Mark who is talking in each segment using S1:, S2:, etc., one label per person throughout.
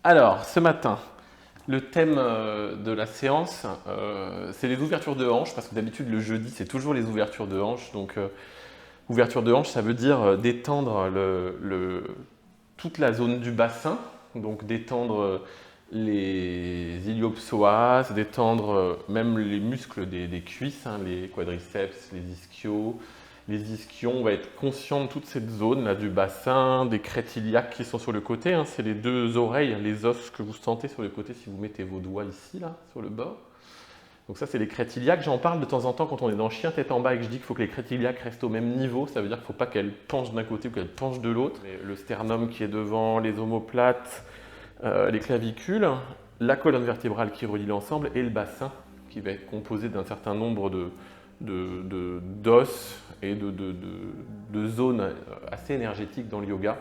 S1: Alors, ce matin, le thème de la séance, c'est les ouvertures de hanches, parce que d'habitude, le jeudi, c'est toujours les ouvertures de hanches. Donc, ouverture de hanches, ça veut dire détendre toute la zone du bassin, donc détendre les iliopsoas, détendre même les muscles des cuisses, hein, les quadriceps, les ischios. Les ischions, on va être conscient de toute cette zone là du bassin, des crêtes iliaques qui sont sur le côté, hein, c'est les deux oreilles, les os que vous sentez sur le côté si vous mettez vos doigts ici, là, sur le bord. Donc ça, c'est les crêtes iliaques. J'en parle de temps en temps quand on est dans chien tête en bas et que je dis qu'il faut que les crêtes iliaques restent au même niveau. Ça veut dire qu'il ne faut pas qu'elles penchent d'un côté ou qu'elles penchent de l'autre. Le sternum qui est devant, les omoplates, les clavicules, la colonne vertébrale qui relie l'ensemble et le bassin qui va être composé d'un certain nombre d'os et de zones assez énergétiques dans le yoga.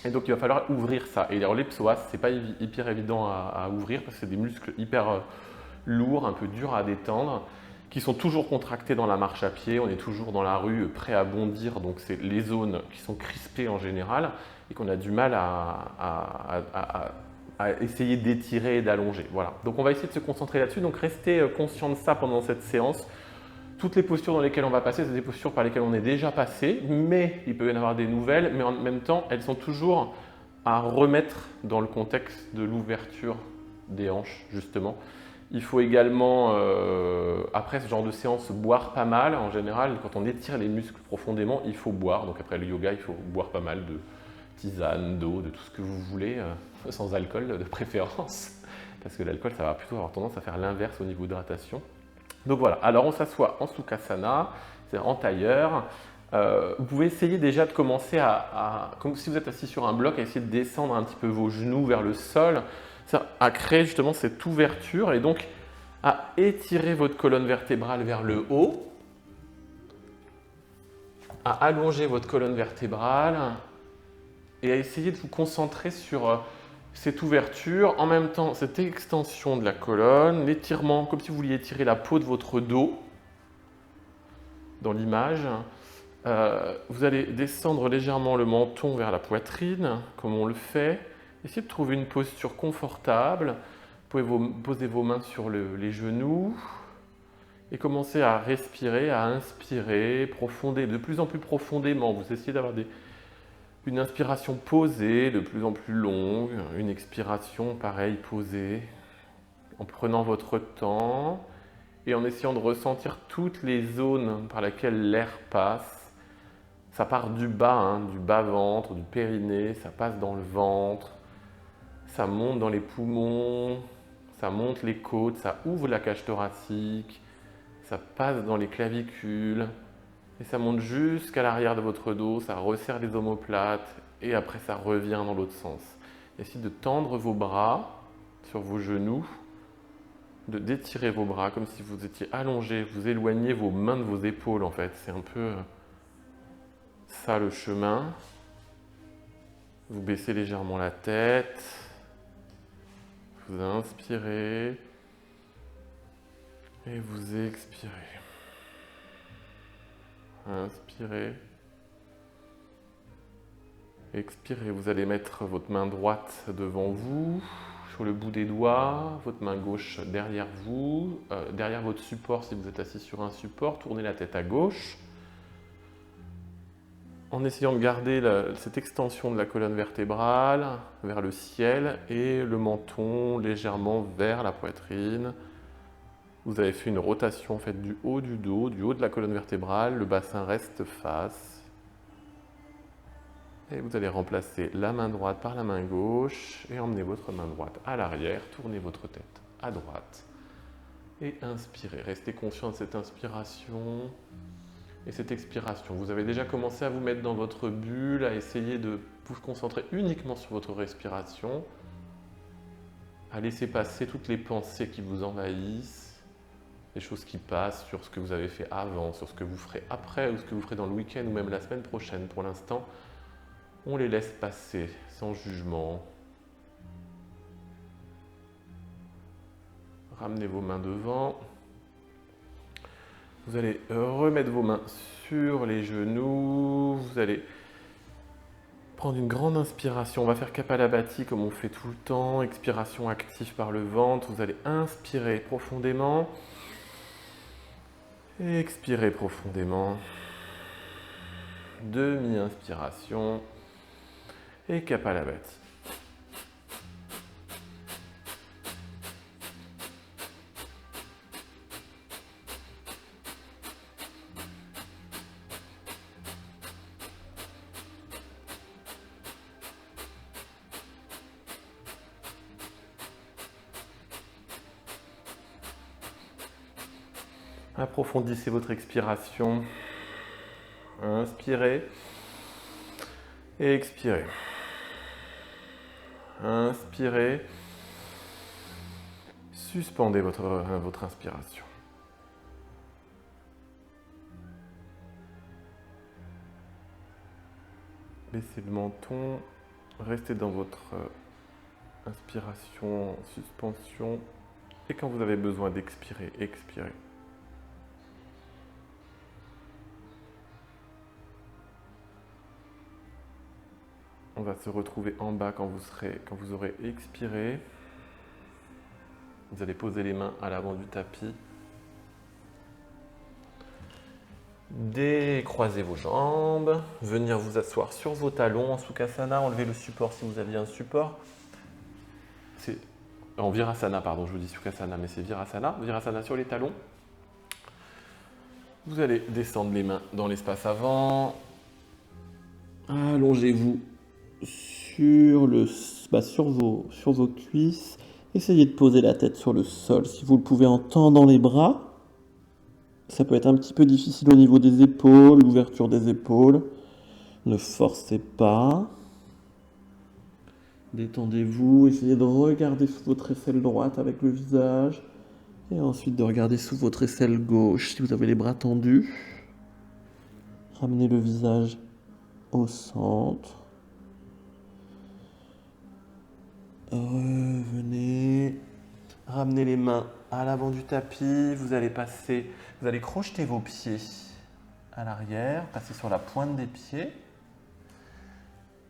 S1: Et donc il va falloir ouvrir ça. Et alors les psoas, c'est pas hyper évident à ouvrir parce que c'est des muscles hyper lourds, un peu durs à détendre, qui sont toujours contractés dans la marche à pied. On est toujours dans la rue, prêt à bondir. Donc c'est les zones qui sont crispées en général et qu'on a du mal à essayer d'étirer et d'allonger. Voilà. Donc on va essayer de se concentrer là-dessus. Donc restez conscient de ça pendant cette séance. Toutes les postures dans lesquelles on va passer, c'est des postures par lesquelles on est déjà passé, mais il peut y en avoir des nouvelles, mais en même temps, elles sont toujours à remettre dans le contexte de l'ouverture des hanches, justement. Il faut également, après ce genre de séance, boire pas mal. En général, quand on étire les muscles profondément, il faut boire. Donc après le yoga, il faut boire pas mal de tisane, d'eau, de tout ce que vous voulez, sans alcool de préférence, parce que l'alcool, ça va plutôt avoir tendance à faire l'inverse au niveau d'hydratation. Donc voilà, alors on s'assoit en Sukhasana, c'est-à-dire en tailleur. Vous pouvez essayer déjà de commencer comme si vous êtes assis sur un bloc, à essayer de descendre un petit peu vos genoux vers le sol, à créer justement cette ouverture et donc à étirer votre colonne vertébrale vers le haut, à allonger votre colonne vertébrale et à essayer de vous concentrer sur cette ouverture, en même temps cette extension de la colonne, l'étirement, comme si vous vouliez étirer la peau de votre dos dans l'image. Vous allez descendre légèrement le menton vers la poitrine, comme on le fait. Essayez de trouver une posture confortable. Vous pouvez poser vos mains sur les genoux et commencer à respirer, à inspirer de plus en plus profondément. Vous essayez d'avoir une inspiration posée, de plus en plus longue, une expiration pareil posée, en prenant votre temps et en essayant de ressentir toutes les zones par lesquelles l'air passe. Ça part du bas, hein, du bas-ventre, du périnée, ça passe dans le ventre, ça monte dans les poumons, ça monte les côtes, ça ouvre la cage thoracique, ça passe dans les clavicules, et ça monte jusqu'à l'arrière de votre dos, ça resserre les omoplates, et après ça revient dans l'autre sens. Essayez de tendre vos bras sur vos genoux, d'étirer vos bras comme si vous étiez allongé, vous éloignez vos mains de vos épaules en fait, c'est un peu ça le chemin. Vous baissez légèrement la tête, vous inspirez et vous expirez. Inspirez. Expirez, vous allez mettre votre main droite devant vous, sur le bout des doigts, votre main gauche derrière vous, derrière votre support si vous êtes assis sur un support, tournez la tête à gauche. En essayant de garder cette extension de la colonne vertébrale vers le ciel et le menton légèrement vers la poitrine. Vous avez fait une rotation faite du haut du dos, du haut de la colonne vertébrale, le bassin reste face. Et vous allez remplacer la main droite par la main gauche et emmener votre main droite à l'arrière, tournez votre tête à droite et inspirez. Restez conscient de cette inspiration et cette expiration. Vous avez déjà commencé à vous mettre dans votre bulle, à essayer de vous concentrer uniquement sur votre respiration, à laisser passer toutes les pensées qui vous envahissent, les choses qui passent sur ce que vous avez fait avant, sur ce que vous ferez après ou ce que vous ferez dans le week-end ou même la semaine prochaine. Pour l'instant, on les laisse passer sans jugement. Ramenez vos mains devant. Vous allez remettre vos mains sur les genoux. Vous allez prendre une grande inspiration. On va faire Kapalabhati comme on fait tout le temps. Expiration active par le ventre. Vous allez inspirer profondément. Et expirer profondément. Demi-inspiration. Et Kapalabhati. Approfondissez votre expiration. Inspirez et expirez. Inspirez. Suspendez votre inspiration. Baissez le menton. Restez dans votre inspiration en suspension. Et quand vous avez besoin d'expirer, expirez. On va se retrouver en bas quand vous aurez expiré. Vous allez poser les mains à l'avant du tapis. Décroisez vos jambes. Venir vous asseoir sur vos talons en Sukhasana. Enlevez le support si vous aviez un support. C'est en Virasana, pardon, je vous dis Sukhasana, mais c'est Virasana. Virasana sur les talons. Vous allez descendre les mains dans l'espace avant. Allongez-vous sur vos cuisses. Essayez de poser la tête sur le sol si vous le pouvez en tendant les bras. Ça peut être un petit peu difficile au niveau des épaules, l'ouverture des épaules. Ne forcez pas. Détendez-vous, essayez de regarder sous votre aisselle droite avec le visage. Et ensuite de regarder sous votre aisselle gauche si vous avez les bras tendus. Ramenez le visage au centre. Revenez. Ramenez les mains à l'avant du tapis. Vous allez crocheter vos pieds à l'arrière. Passer sur la pointe des pieds.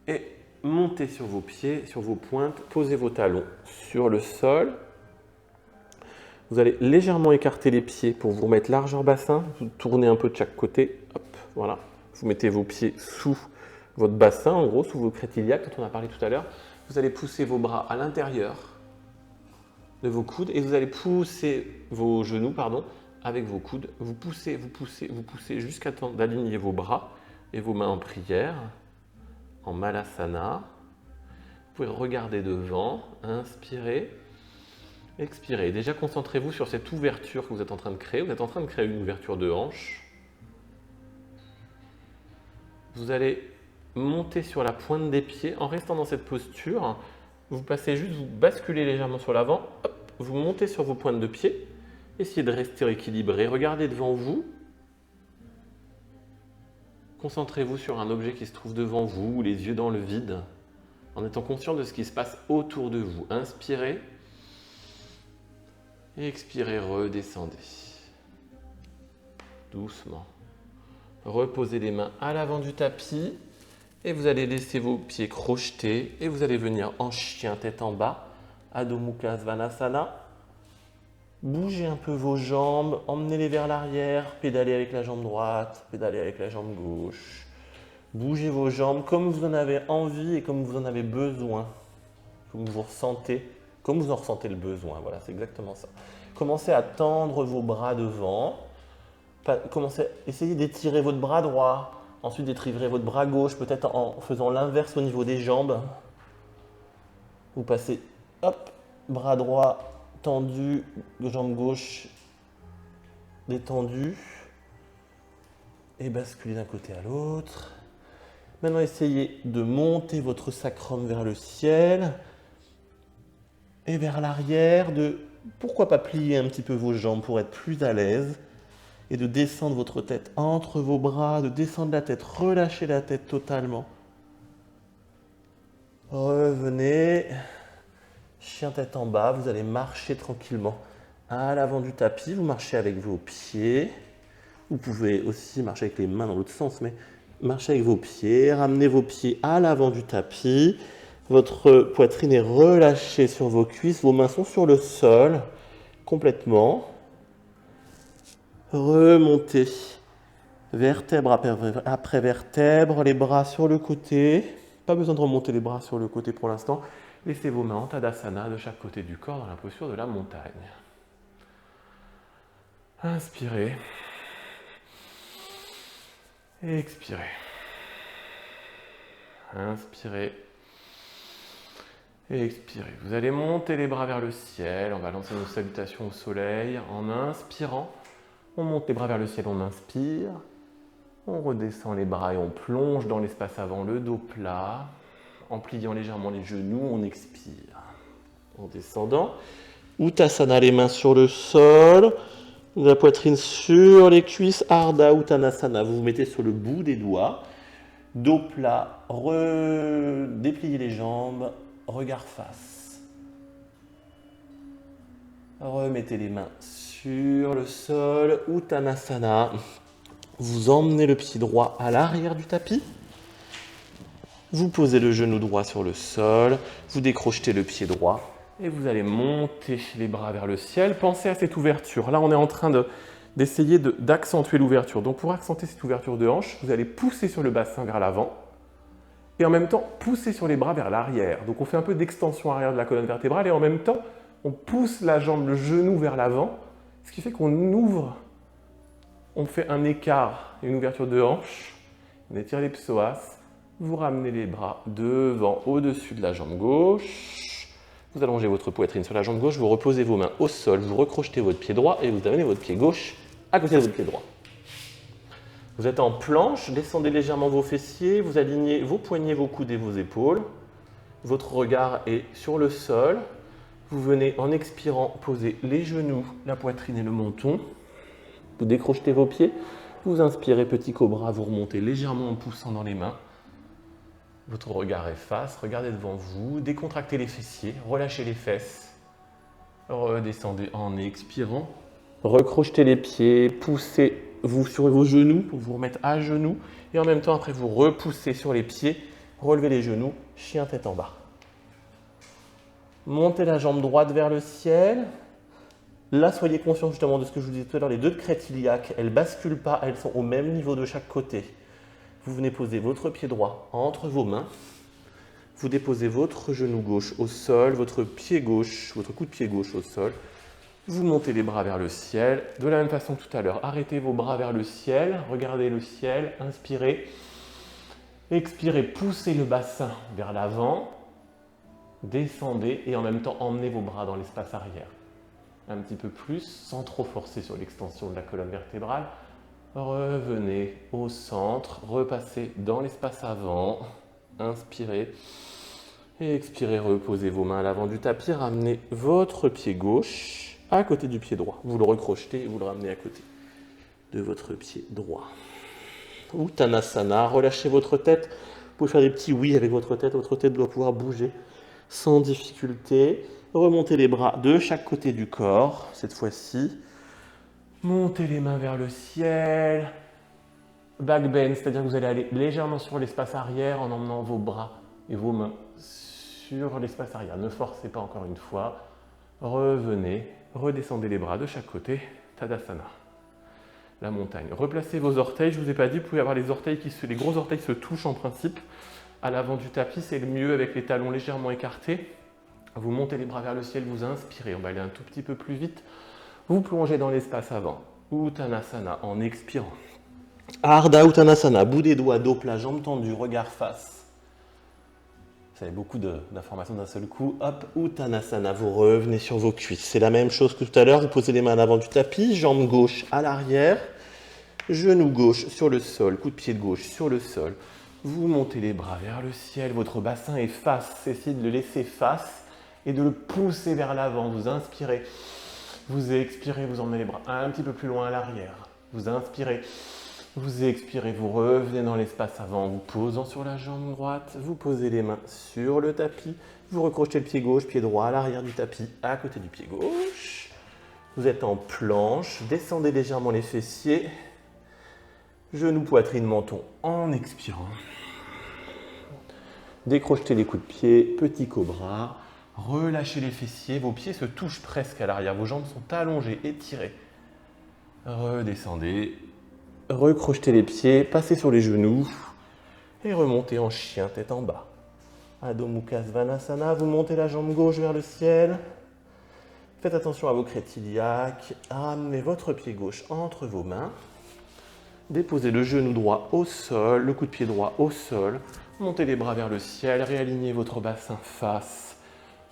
S1: Et montez sur vos pieds, sur vos pointes. Posez vos talons sur le sol. Vous allez légèrement écarter les pieds pour vous remettre largeur bassin. Vous tournez un peu de chaque côté. Hop, voilà. Vous mettez vos pieds sous votre bassin, en gros, sous vos crêtes iliaques, dont on a parlé tout à l'heure. Vous allez pousser vos bras à l'intérieur de vos coudes et vous allez pousser vos genoux, avec vos coudes. Vous poussez jusqu'à temps d'aligner vos bras et vos mains en prière, en Malasana. Vous pouvez regarder devant, inspirez, expirez. Déjà, concentrez-vous sur cette ouverture que vous êtes en train de créer. Vous êtes en train de créer une ouverture de hanche. Vous allez monter sur la pointe des pieds en restant dans cette posture. Vous basculez légèrement sur l'avant, vous montez sur vos pointes de pied. Essayez de rester équilibré. Regardez devant vous. Concentrez-vous sur un objet qui se trouve devant vous, les yeux dans le vide, en étant conscient de ce qui se passe autour de vous. Inspirez. Et expirez, redescendez. Doucement. Reposez les mains à l'avant du tapis. Et vous allez laisser vos pieds crochetés. Et vous allez venir en chien, tête en bas. Adho Mukha Svanasana. Bougez un peu vos jambes. Emmenez-les vers l'arrière. Pédalez avec la jambe droite. Pédalez avec la jambe gauche. Bougez vos jambes comme vous en avez envie et comme vous en avez besoin. Comme vous en ressentez le besoin. Voilà, c'est exactement ça. Commencez à tendre vos bras devant. Essayez d'étirer votre bras droit. Ensuite, d'étirer votre bras gauche, peut-être en faisant l'inverse au niveau des jambes. Vous passez, hop, bras droit tendu, jambe gauche détendue. Et basculez d'un côté à l'autre. Maintenant, essayez de monter votre sacrum vers le ciel et vers l'arrière. Pourquoi pas plier un petit peu vos jambes pour être plus à l'aise. Et de descendre votre tête entre vos bras, de descendre la tête, relâchez la tête totalement. Revenez, chien tête en bas, vous allez marcher tranquillement à l'avant du tapis, vous marchez avec vos pieds. Vous pouvez aussi marcher avec les mains dans l'autre sens, mais
S2: Marchez avec vos pieds, ramenez vos pieds à l'avant du tapis. Votre poitrine est relâchée sur vos cuisses, vos mains sont sur le sol, complètement. Remontez, vertèbre après vertèbre, les bras sur le côté. Pas besoin de remonter les bras sur le côté pour l'instant. Laissez vos mains en Tadasana de chaque côté du corps dans la posture de la montagne. Inspirez. Expirez. Inspirez. Expirez. Vous allez monter les bras vers le ciel. On va lancer nos salutations au soleil. En inspirant, on monte les bras vers le ciel, on inspire. On redescend les bras et on plonge dans l'espace avant, le dos plat. En pliant légèrement les genoux, on expire. En descendant, Uttasana, les mains sur le sol. La poitrine sur les cuisses, Ardha Uttanasana. Vous vous mettez sur le bout des doigts. Dos plat, dépliez les jambes, regard face. Remettez les mains sur le sol, Uttanasana. Vous emmenez le pied droit à l'arrière du tapis. Vous posez le genou droit sur le sol. Vous décrochetez le pied droit. Et vous allez monter les bras vers le ciel. Pensez à cette ouverture. Là, on est en train d'essayer d'accentuer l'ouverture. Donc, pour accentuer cette ouverture de hanche, vous allez pousser sur le bassin vers l'avant. Et en même temps, pousser sur les bras vers l'arrière. Donc, on fait un peu d'extension arrière de la colonne vertébrale. Et en même temps, on pousse la jambe, le genou vers l'avant. Ce qui fait qu'on ouvre. On fait un écart et une ouverture de hanche. On étire les psoas. Vous ramenez les bras devant, au-dessus de la jambe gauche. Vous allongez votre poitrine sur la jambe gauche, vous reposez vos mains au sol, vous recrochetez votre pied droit et vous amenez votre pied gauche à côté de votre pied droit. Vous êtes en planche, descendez légèrement vos fessiers, vous alignez vos poignets, vos coudes et vos épaules. Votre regard est sur le sol. Vous venez en expirant poser les genoux, la poitrine et le menton. Vous décrochetez vos pieds, vous inspirez petit cobra, vous remontez légèrement en poussant dans les mains. Votre regard est face, regardez devant vous, décontractez les fessiers, relâchez les fesses, redescendez en expirant, recrochetez les pieds, poussez-vous sur vos genoux pour vous remettre à genoux et en même temps après vous repoussez sur les pieds, relevez les genoux, chien tête en bas. Montez la jambe droite vers le ciel. Là, soyez conscient justement de ce que je vous disais tout à l'heure, les deux crêtes iliaques, elles ne basculent pas, elles sont au même niveau de chaque côté. Vous venez poser votre pied droit entre vos mains. Vous déposez votre genou gauche au sol, votre pied gauche, votre coup de pied gauche au sol. Vous montez les bras vers le ciel. De la même façon que tout à l'heure, arrêtez vos bras vers le ciel. Regardez le ciel. Inspirez. Expirez, poussez le bassin vers l'avant. Descendez et en même temps, emmenez vos bras dans l'espace arrière. Un petit peu plus, sans trop forcer sur l'extension de la colonne vertébrale. Revenez au centre, repassez dans l'espace avant, inspirez et expirez, reposez vos mains à l'avant du tapis, ramenez votre pied gauche à côté du pied droit. Vous le recrochetez et vous le ramenez à côté de votre pied droit. Uttanasana, relâchez votre tête, vous pouvez faire des petits oui avec votre tête doit pouvoir bouger sans difficulté. Remontez les bras de chaque côté du corps, cette fois-ci. Montez les mains vers le ciel, back bend, c'est-à-dire que vous allez aller légèrement sur l'espace arrière en emmenant vos bras et vos mains sur l'espace arrière. Ne forcez pas encore une fois. Revenez, redescendez les bras de chaque côté, Tadasana. La montagne. Replacez vos orteils, je ne vous ai pas dit, vous pouvez avoir les gros orteils se touchent en principe. À l'avant du tapis, c'est le mieux avec les talons légèrement écartés. Vous montez les bras vers le ciel, vous inspirez, on va aller un tout petit peu plus vite. Vous plongez dans l'espace avant, Uttanasana en expirant. Ardha Uttanasana, bout des doigts, dos plat, jambes tendues, regard face. Vous avez beaucoup d'informations d'un seul coup. Hop, Uttanasana, vous revenez sur vos cuisses. C'est la même chose que tout à l'heure, vous posez les mains en avant du tapis, jambe gauche à l'arrière, genou gauche sur le sol, coup de pied de gauche sur le sol. Vous montez les bras vers le ciel, votre bassin est face, essayez de le laisser face et de le pousser vers l'avant. Vous inspirez. Vous expirez, vous emmenez les bras un petit peu plus loin à l'arrière. Vous inspirez, vous expirez, vous revenez dans l'espace avant, vous posant sur la jambe droite, vous posez les mains sur le tapis, vous recrochetez le pied gauche, pied droit à l'arrière du tapis, à côté du pied gauche. Vous êtes en planche, descendez légèrement les fessiers, Genou, poitrine, menton en expirant. Décrochetez les coups de pied, petit cobra. Relâchez les fessiers, vos pieds se touchent presque à l'arrière, vos jambes sont allongées, étirées. Redescendez, recrochetez les pieds, passez sur les genoux et remontez en chien tête en bas. Adho Mukha Svanasana, vous montez la jambe gauche vers le ciel. Faites attention à vos crêtes iliaques, ramenez votre pied gauche entre vos mains. Déposez le genou droit au sol, le coup de pied droit au sol. Montez les bras vers le ciel, réalignez votre bassin face.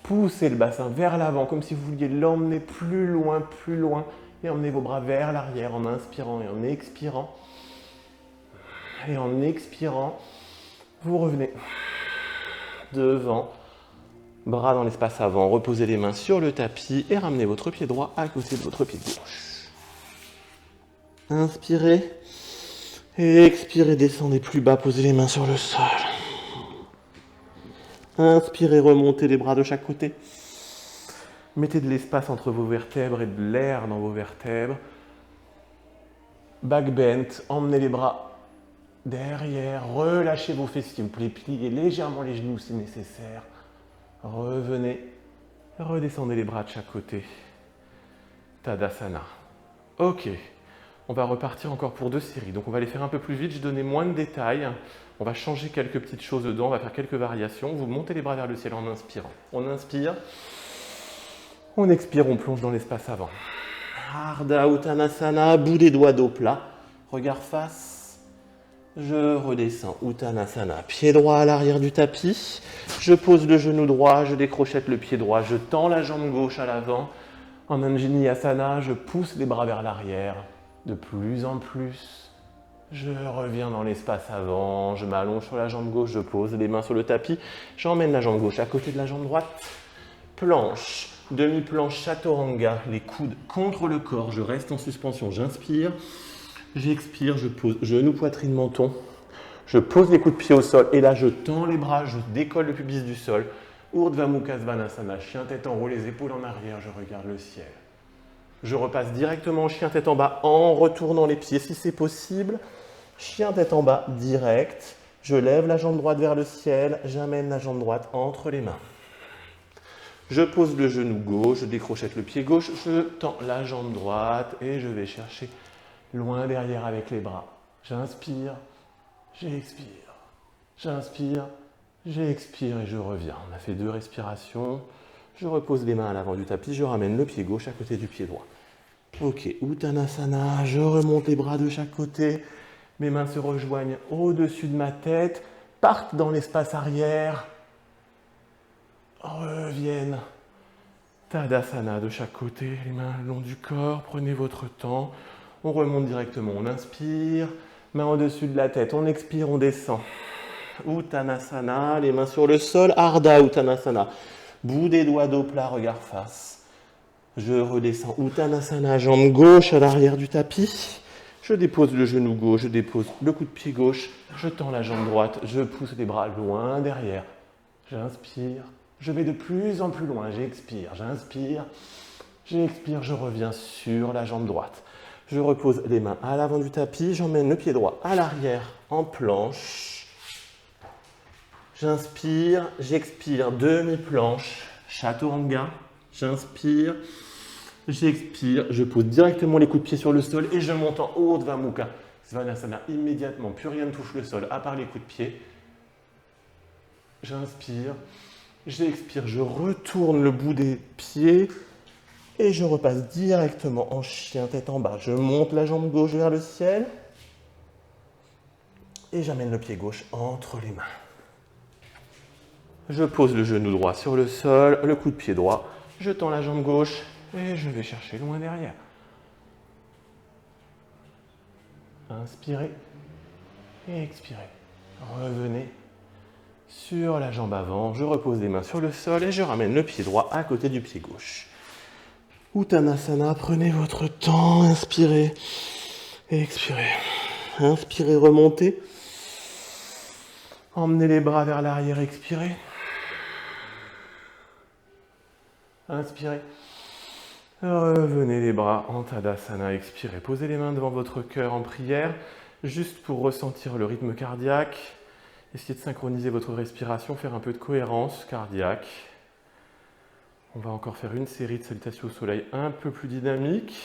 S2: Poussez le bassin vers l'avant comme si vous vouliez l'emmener plus loin et emmenez vos bras vers l'arrière en inspirant et en expirant. Et en expirant, vous revenez devant, bras dans l'espace avant, reposez les mains sur le tapis et ramenez votre pied droit à côté de votre pied gauche. Inspirez et expirez, descendez plus bas, posez les mains sur le sol. Inspirez, remontez les bras de chaque côté. Mettez de l'espace entre vos vertèbres et de l'air dans vos vertèbres. Back bend, emmenez les bras derrière, relâchez vos fessiers, vous pouvez plier légèrement les genoux si nécessaire. Revenez, redescendez les bras de chaque côté. Tadasana. Ok, on va repartir encore pour 2 séries. Donc on va les faire un peu plus vite, je donnais moins de détails. On va changer quelques petites choses dedans, on va faire quelques variations. Vous montez les bras vers le ciel en inspirant. On inspire, on expire, on plonge dans l'espace avant. Ardha Uttanasana, bout des doigts dos plat, regard face. Je redescends, Uttanasana, pied droit à l'arrière du tapis. Je pose le genou droit, je décrochette le pied droit, je tends la jambe gauche à l'avant. En Anjaneyasana, je pousse les bras vers l'arrière. De plus en plus, je reviens dans l'espace avant, je m'allonge sur la jambe gauche, je pose les mains sur le tapis. J'emmène la jambe gauche à côté de la jambe droite. Planche, demi-planche chaturanga, les coudes contre le corps, je reste en suspension, j'inspire. J'expire, je pose genou, poitrine, menton. Je pose les coups de pied au sol et là je tends les bras, je décolle le pubis du sol. Urdhva Mukha Svanasana, chien tête en haut, les épaules en arrière, je regarde le ciel. Je repasse directement au chien tête en bas en retournant les pieds si c'est possible. Chien tête en bas direct. Je lève la jambe droite vers le ciel, j'amène la jambe droite entre les mains. Je pose le genou gauche, je décrochette le pied gauche, je tends la jambe droite et je vais chercher loin derrière avec les bras. J'inspire, j'expire. J'inspire, j'expire et je reviens. On a fait 2 respirations. Je repose les mains à l'avant du tapis, je ramène le pied gauche à côté du pied droit. Ok, Uttanasana, je remonte les bras de chaque côté. Mes mains se rejoignent au-dessus de ma tête, partent dans l'espace arrière, reviennent. Tadasana de chaque côté, les mains le long du corps, prenez votre temps. On remonte directement, on inspire, main au-dessus de la tête, on expire, on descend. Uttanasana, les mains sur le sol, Ardha Uttanasana. Bout des doigts dos plat, regard face. Je redescends, Uttanasana, jambe gauche à l'arrière du tapis. Je dépose le genou gauche, je dépose le coup de pied gauche, je tends la jambe droite, je pousse les bras loin derrière. J'inspire, je vais de plus en plus loin, j'expire, j'inspire, j'expire, je reviens sur la jambe droite. Je repose les mains à l'avant du tapis, j'emmène le pied droit à l'arrière en planche. J'inspire, j'expire, demi-planche, chaturanga. J'inspire, j'expire, je pose directement les coups de pied sur le sol et je monte en Urdhva Mukha Svanasana immédiatement. Plus rien ne touche le sol à part les coups de pied. J'inspire, j'expire, je retourne le bout des pieds. Et je repasse directement en chien tête en bas. Je monte la jambe gauche vers le ciel. Et j'amène le pied gauche entre les mains. Je pose le genou droit sur le sol, le coup de pied droit. Je tends la jambe gauche et je vais chercher loin derrière. Inspirez et expirez. Revenez sur la jambe avant. Je repose les mains sur le sol et je ramène le pied droit à côté du pied gauche. Uttanasana, prenez votre temps, inspirez et expirez. Inspirez, remontez. Emmenez les bras vers l'arrière, expirez. Inspirez. Revenez les bras en Tadasana, expirez. Posez les mains devant votre cœur en prière.
S1: Juste pour ressentir le rythme cardiaque, essayez de synchroniser votre respiration, faire un peu de cohérence cardiaque. On va encore faire une série de salutations au soleil un peu plus dynamique.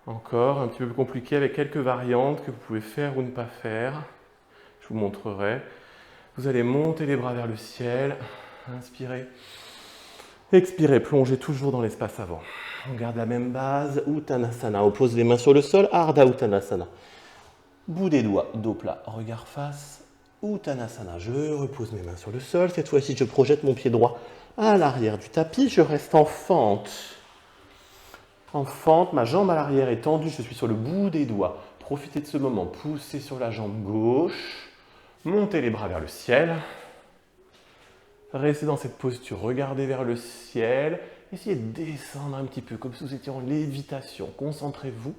S1: Encore un petit peu plus compliqué avec quelques variantes que vous pouvez faire ou ne pas faire. Je vous montrerai. Vous allez monter les bras vers le ciel. Inspirez. Expirez, plongez toujours dans l'espace avant. On garde la même base. Uttanasana. On pose les mains sur le sol. Ardha Uttanasana. Bout des doigts, dos plat, regard face. Uttanasana. Je repose mes mains sur le sol. Cette fois-ci, je projette mon pied droit à l'arrière du tapis. Je reste en fente. En fente, ma jambe à l'arrière est tendue, je suis sur le bout des doigts. Profitez de ce moment, poussez sur la jambe gauche, montez les bras vers le ciel. Restez dans cette posture, regardez vers le ciel. Essayez de descendre un petit peu, comme si vous étiez en lévitation. Concentrez-vous.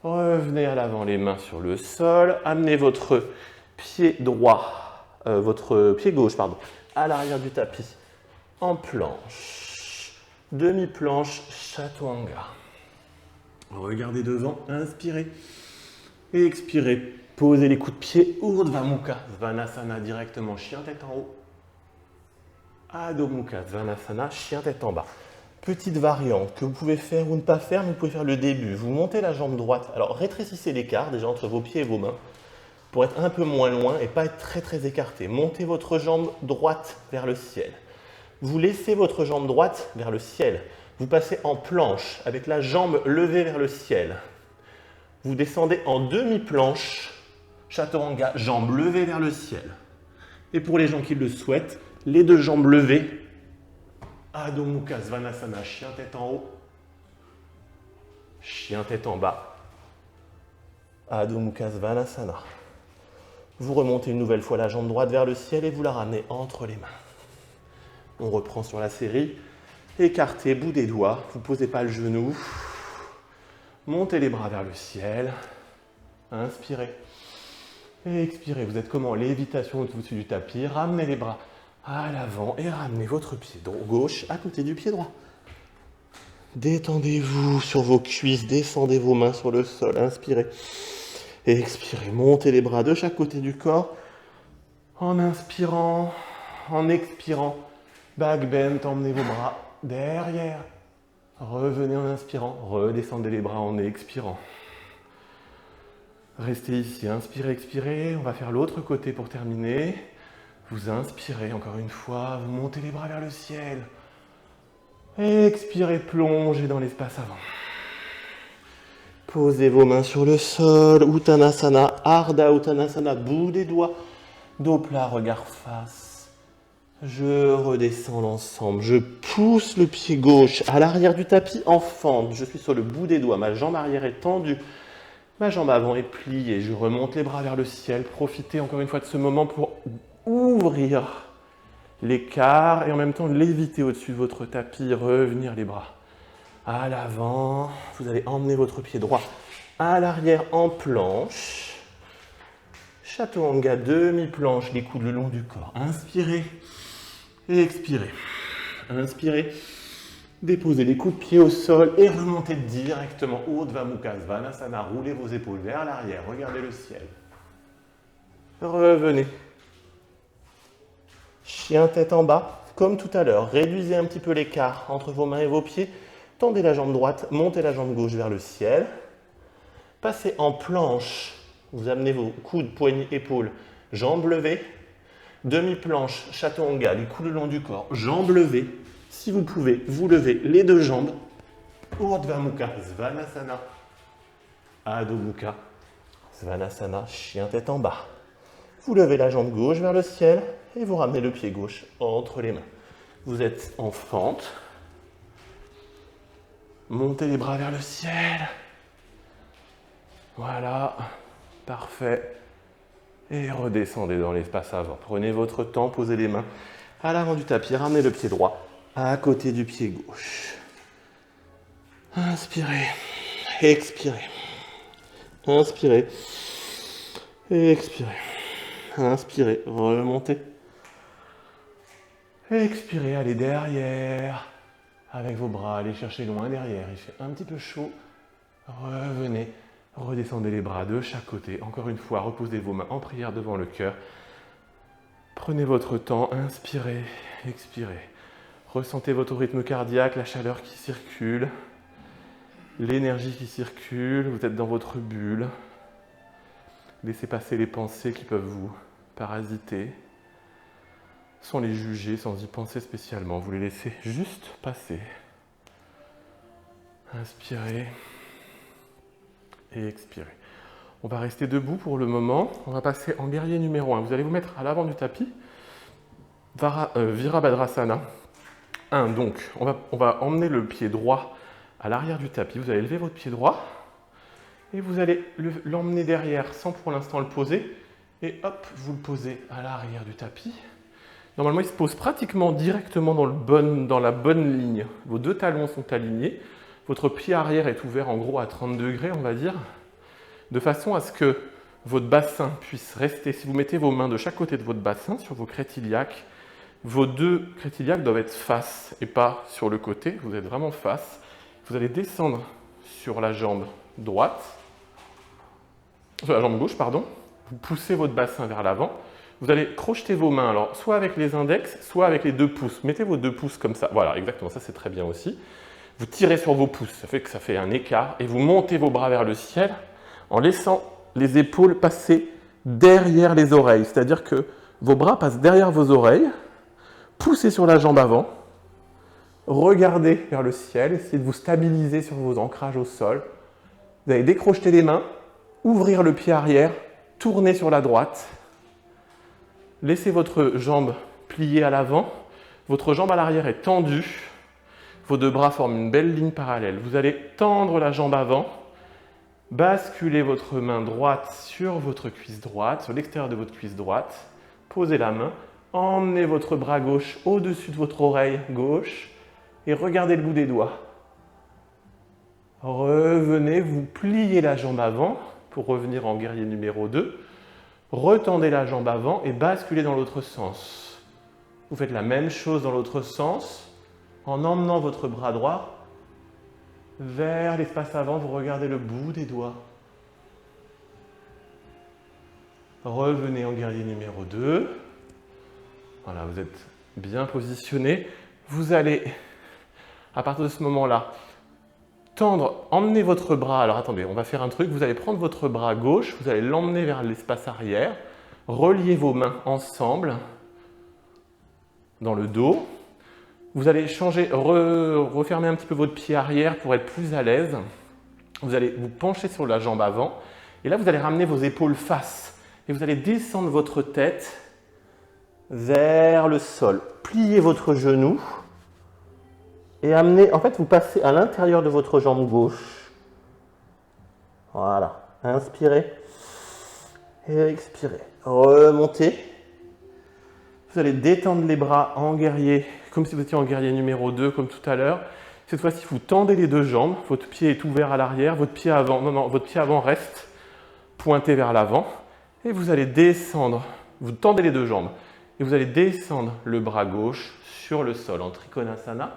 S1: Revenez à l'avant, les mains sur le sol. Amenez votre pied droit, votre pied gauche, pardon, à l'arrière du tapis, en planche. Demi-planche, Chaturanga. Regardez devant, inspirez et expirez. Posez les coups de pied, Urdhva Mukha Svanasana directement, chien tête en haut. Adho Mukha Svanasana, chien tête en bas. Petite variante que vous pouvez faire ou ne pas faire, mais vous pouvez faire le début. Vous montez la jambe droite, alors rétrécissez l'écart déjà entre vos pieds et vos mains pour être un peu moins loin et pas être très écarté. Montez votre jambe droite vers le ciel. Vous laissez votre jambe droite vers le ciel. Vous passez en planche avec la jambe levée vers le ciel. Vous descendez en demi-planche, Chaturanga, jambe levée vers le ciel. Et pour les gens qui le souhaitent, les deux jambes levées, Adho Mukha Svanasana, chien tête en haut, chien tête en bas, Adho Mukha Svanasana. Vous remontez une nouvelle fois la jambe droite vers le ciel et vous la ramenez entre les mains. On reprend sur la série. Écartez, bout des doigts, vous ne posez pas le genou. Montez les bras vers le ciel. Inspirez. Et expirez. Vous êtes comme en lévitation au-dessus du tapis. Ramenez les bras à l'avant et ramenez votre pied gauche à côté du pied droit. Détendez-vous sur vos cuisses, descendez vos mains sur le sol. Inspirez. Et expirez. Montez les bras de chaque côté du corps. En inspirant, en expirant. Back bend, emmenez vos bras derrière. Revenez en inspirant, redescendez les bras en expirant. Restez ici, inspirez, expirez. On va faire l'autre côté pour terminer. Vous inspirez encore une fois, vous montez les bras vers le ciel. Expirez, plongez dans l'espace avant. Posez vos mains sur le sol, Uttanasana, Ardha Uttanasana, bout des doigts, dos plat, regard face. Je redescends l'ensemble, je pousse le pied gauche à l'arrière du tapis en fente, je suis sur le bout des doigts, ma jambe arrière est tendue, ma jambe avant est pliée, je remonte les bras vers le ciel, profitez encore une fois de ce moment pour ouvrir l'écart et en même temps léviter au-dessus de votre tapis, revenir les bras à l'avant, vous allez emmener votre pied droit à l'arrière en planche, Chaturanga, demi-planche, les coudes le long du corps, inspirez. Et expirez. Inspirez. Déposez les coups de pied au sol et remontez directement Urdhva Mukha Svanasana. Roulez vos épaules vers l'arrière. Regardez le ciel. Revenez. Chien tête en bas. Comme tout à l'heure, réduisez un petit peu l'écart entre vos mains et vos pieds. Tendez la jambe droite, montez la jambe gauche vers le ciel. Passez en planche. Vous amenez vos coudes, poignets, épaules, jambes levées. Demi-planche, Chaturanga, les coudes le long du corps, jambes levées. Si vous pouvez, vous levez les deux jambes. Urdhva Mukha Svanasana. Adho Mukha Svanasana, chien tête en bas. Vous levez la jambe gauche vers le ciel et vous ramenez le pied gauche entre les mains. Vous êtes en fente. Montez les bras vers le ciel. Voilà, parfait. Et redescendez dans l'espace avant. Prenez votre temps, posez les mains à l'avant du tapis, ramenez le pied droit à côté du pied gauche. Inspirez, expirez. Inspirez, expirez. Inspirez, remontez. Expirez, allez derrière. Avec vos bras, allez chercher loin derrière. Il fait un petit peu chaud. Revenez. Redescendez les bras de chaque côté. Encore une fois, reposez vos mains en prière devant le cœur. Prenez votre temps, inspirez, expirez. Ressentez votre rythme cardiaque, la chaleur qui circule, l'énergie qui circule, vous êtes dans votre bulle. Laissez passer les pensées qui peuvent vous parasiter, sans les juger, sans y penser spécialement. Vous les laissez juste passer. Inspirez et expirez. On va rester debout pour le moment. On va passer en guerrier numéro 1. Vous allez vous mettre à l'avant du tapis. Virabhadrasana. 1. Donc, on va emmener le pied droit à l'arrière du tapis. Vous allez lever votre pied droit et vous allez l'emmener derrière sans pour l'instant le poser. Et hop, vous le posez à l'arrière du tapis. Normalement, il se pose pratiquement directement dans la bonne ligne. Vos deux talons sont alignés. Votre pied arrière est ouvert en gros à 30 degrés, on va dire, de façon à ce que votre bassin puisse rester. Si vous mettez vos mains de chaque côté de votre bassin sur vos crétiliaques, vos deux crétiliaques doivent être face et pas sur le côté. Vous êtes vraiment face. Vous allez descendre sur la jambe droite, sur la jambe gauche, pardon. Vous poussez votre bassin vers l'avant. Vous allez crocheter vos mains, alors soit avec les index, soit avec les 2 pouces. Mettez vos 2 pouces comme ça. Voilà, exactement, ça c'est très bien aussi. Vous tirez sur vos pouces, ça fait un écart, et vous montez vos bras vers le ciel en laissant les épaules passer derrière les oreilles. C'est-à-dire que vos bras passent derrière vos oreilles, poussez sur la jambe avant, regardez vers le ciel, essayez de vous stabiliser sur vos ancrages au sol. Vous allez décrocheter les mains, ouvrir le pied arrière, tourner sur la droite, laissez votre jambe pliée à l'avant, votre jambe à l'arrière est tendue, vos 2 bras forment une belle ligne parallèle. Vous allez tendre la jambe avant, basculez votre main droite sur votre cuisse droite, sur l'extérieur de votre cuisse droite, posez la main, emmenez votre bras gauche au-dessus de votre oreille gauche et regardez le bout des doigts. Revenez, vous pliez la jambe avant pour revenir en guerrier numéro 2. Retendez la jambe avant et basculez dans l'autre sens. Vous faites la même chose dans l'autre sens. En emmenant votre bras droit vers l'espace avant, vous regardez le bout des doigts. Revenez en guerrier numéro 2. Voilà, vous êtes bien positionné. Vous allez, à partir de ce moment-là, emmenez votre bras. Alors attendez, on va faire un truc. Vous allez prendre votre bras gauche, vous allez l'emmener vers l'espace arrière. Reliez vos mains ensemble dans le dos. Vous allez refermer un petit peu votre pied arrière pour être plus à l'aise. Vous allez vous pencher sur la jambe avant. Et là, vous allez ramener vos épaules face. Et vous allez descendre votre tête vers le sol. Pliez votre genou. Et amenez, en fait, vous passez à l'intérieur de votre jambe gauche. Voilà. Inspirez. Et expirez. Remontez. Vous allez détendre les bras en guerrier, comme si vous étiez en guerrier numéro 2, comme tout à l'heure. Cette fois-ci, vous tendez les 2 jambes. Votre pied est ouvert à l'arrière. Votre pied avant, votre pied avant reste pointé vers l'avant. Et vous allez descendre. Vous tendez les 2 jambes. Et vous allez descendre le bras gauche sur le sol en Trikonasana.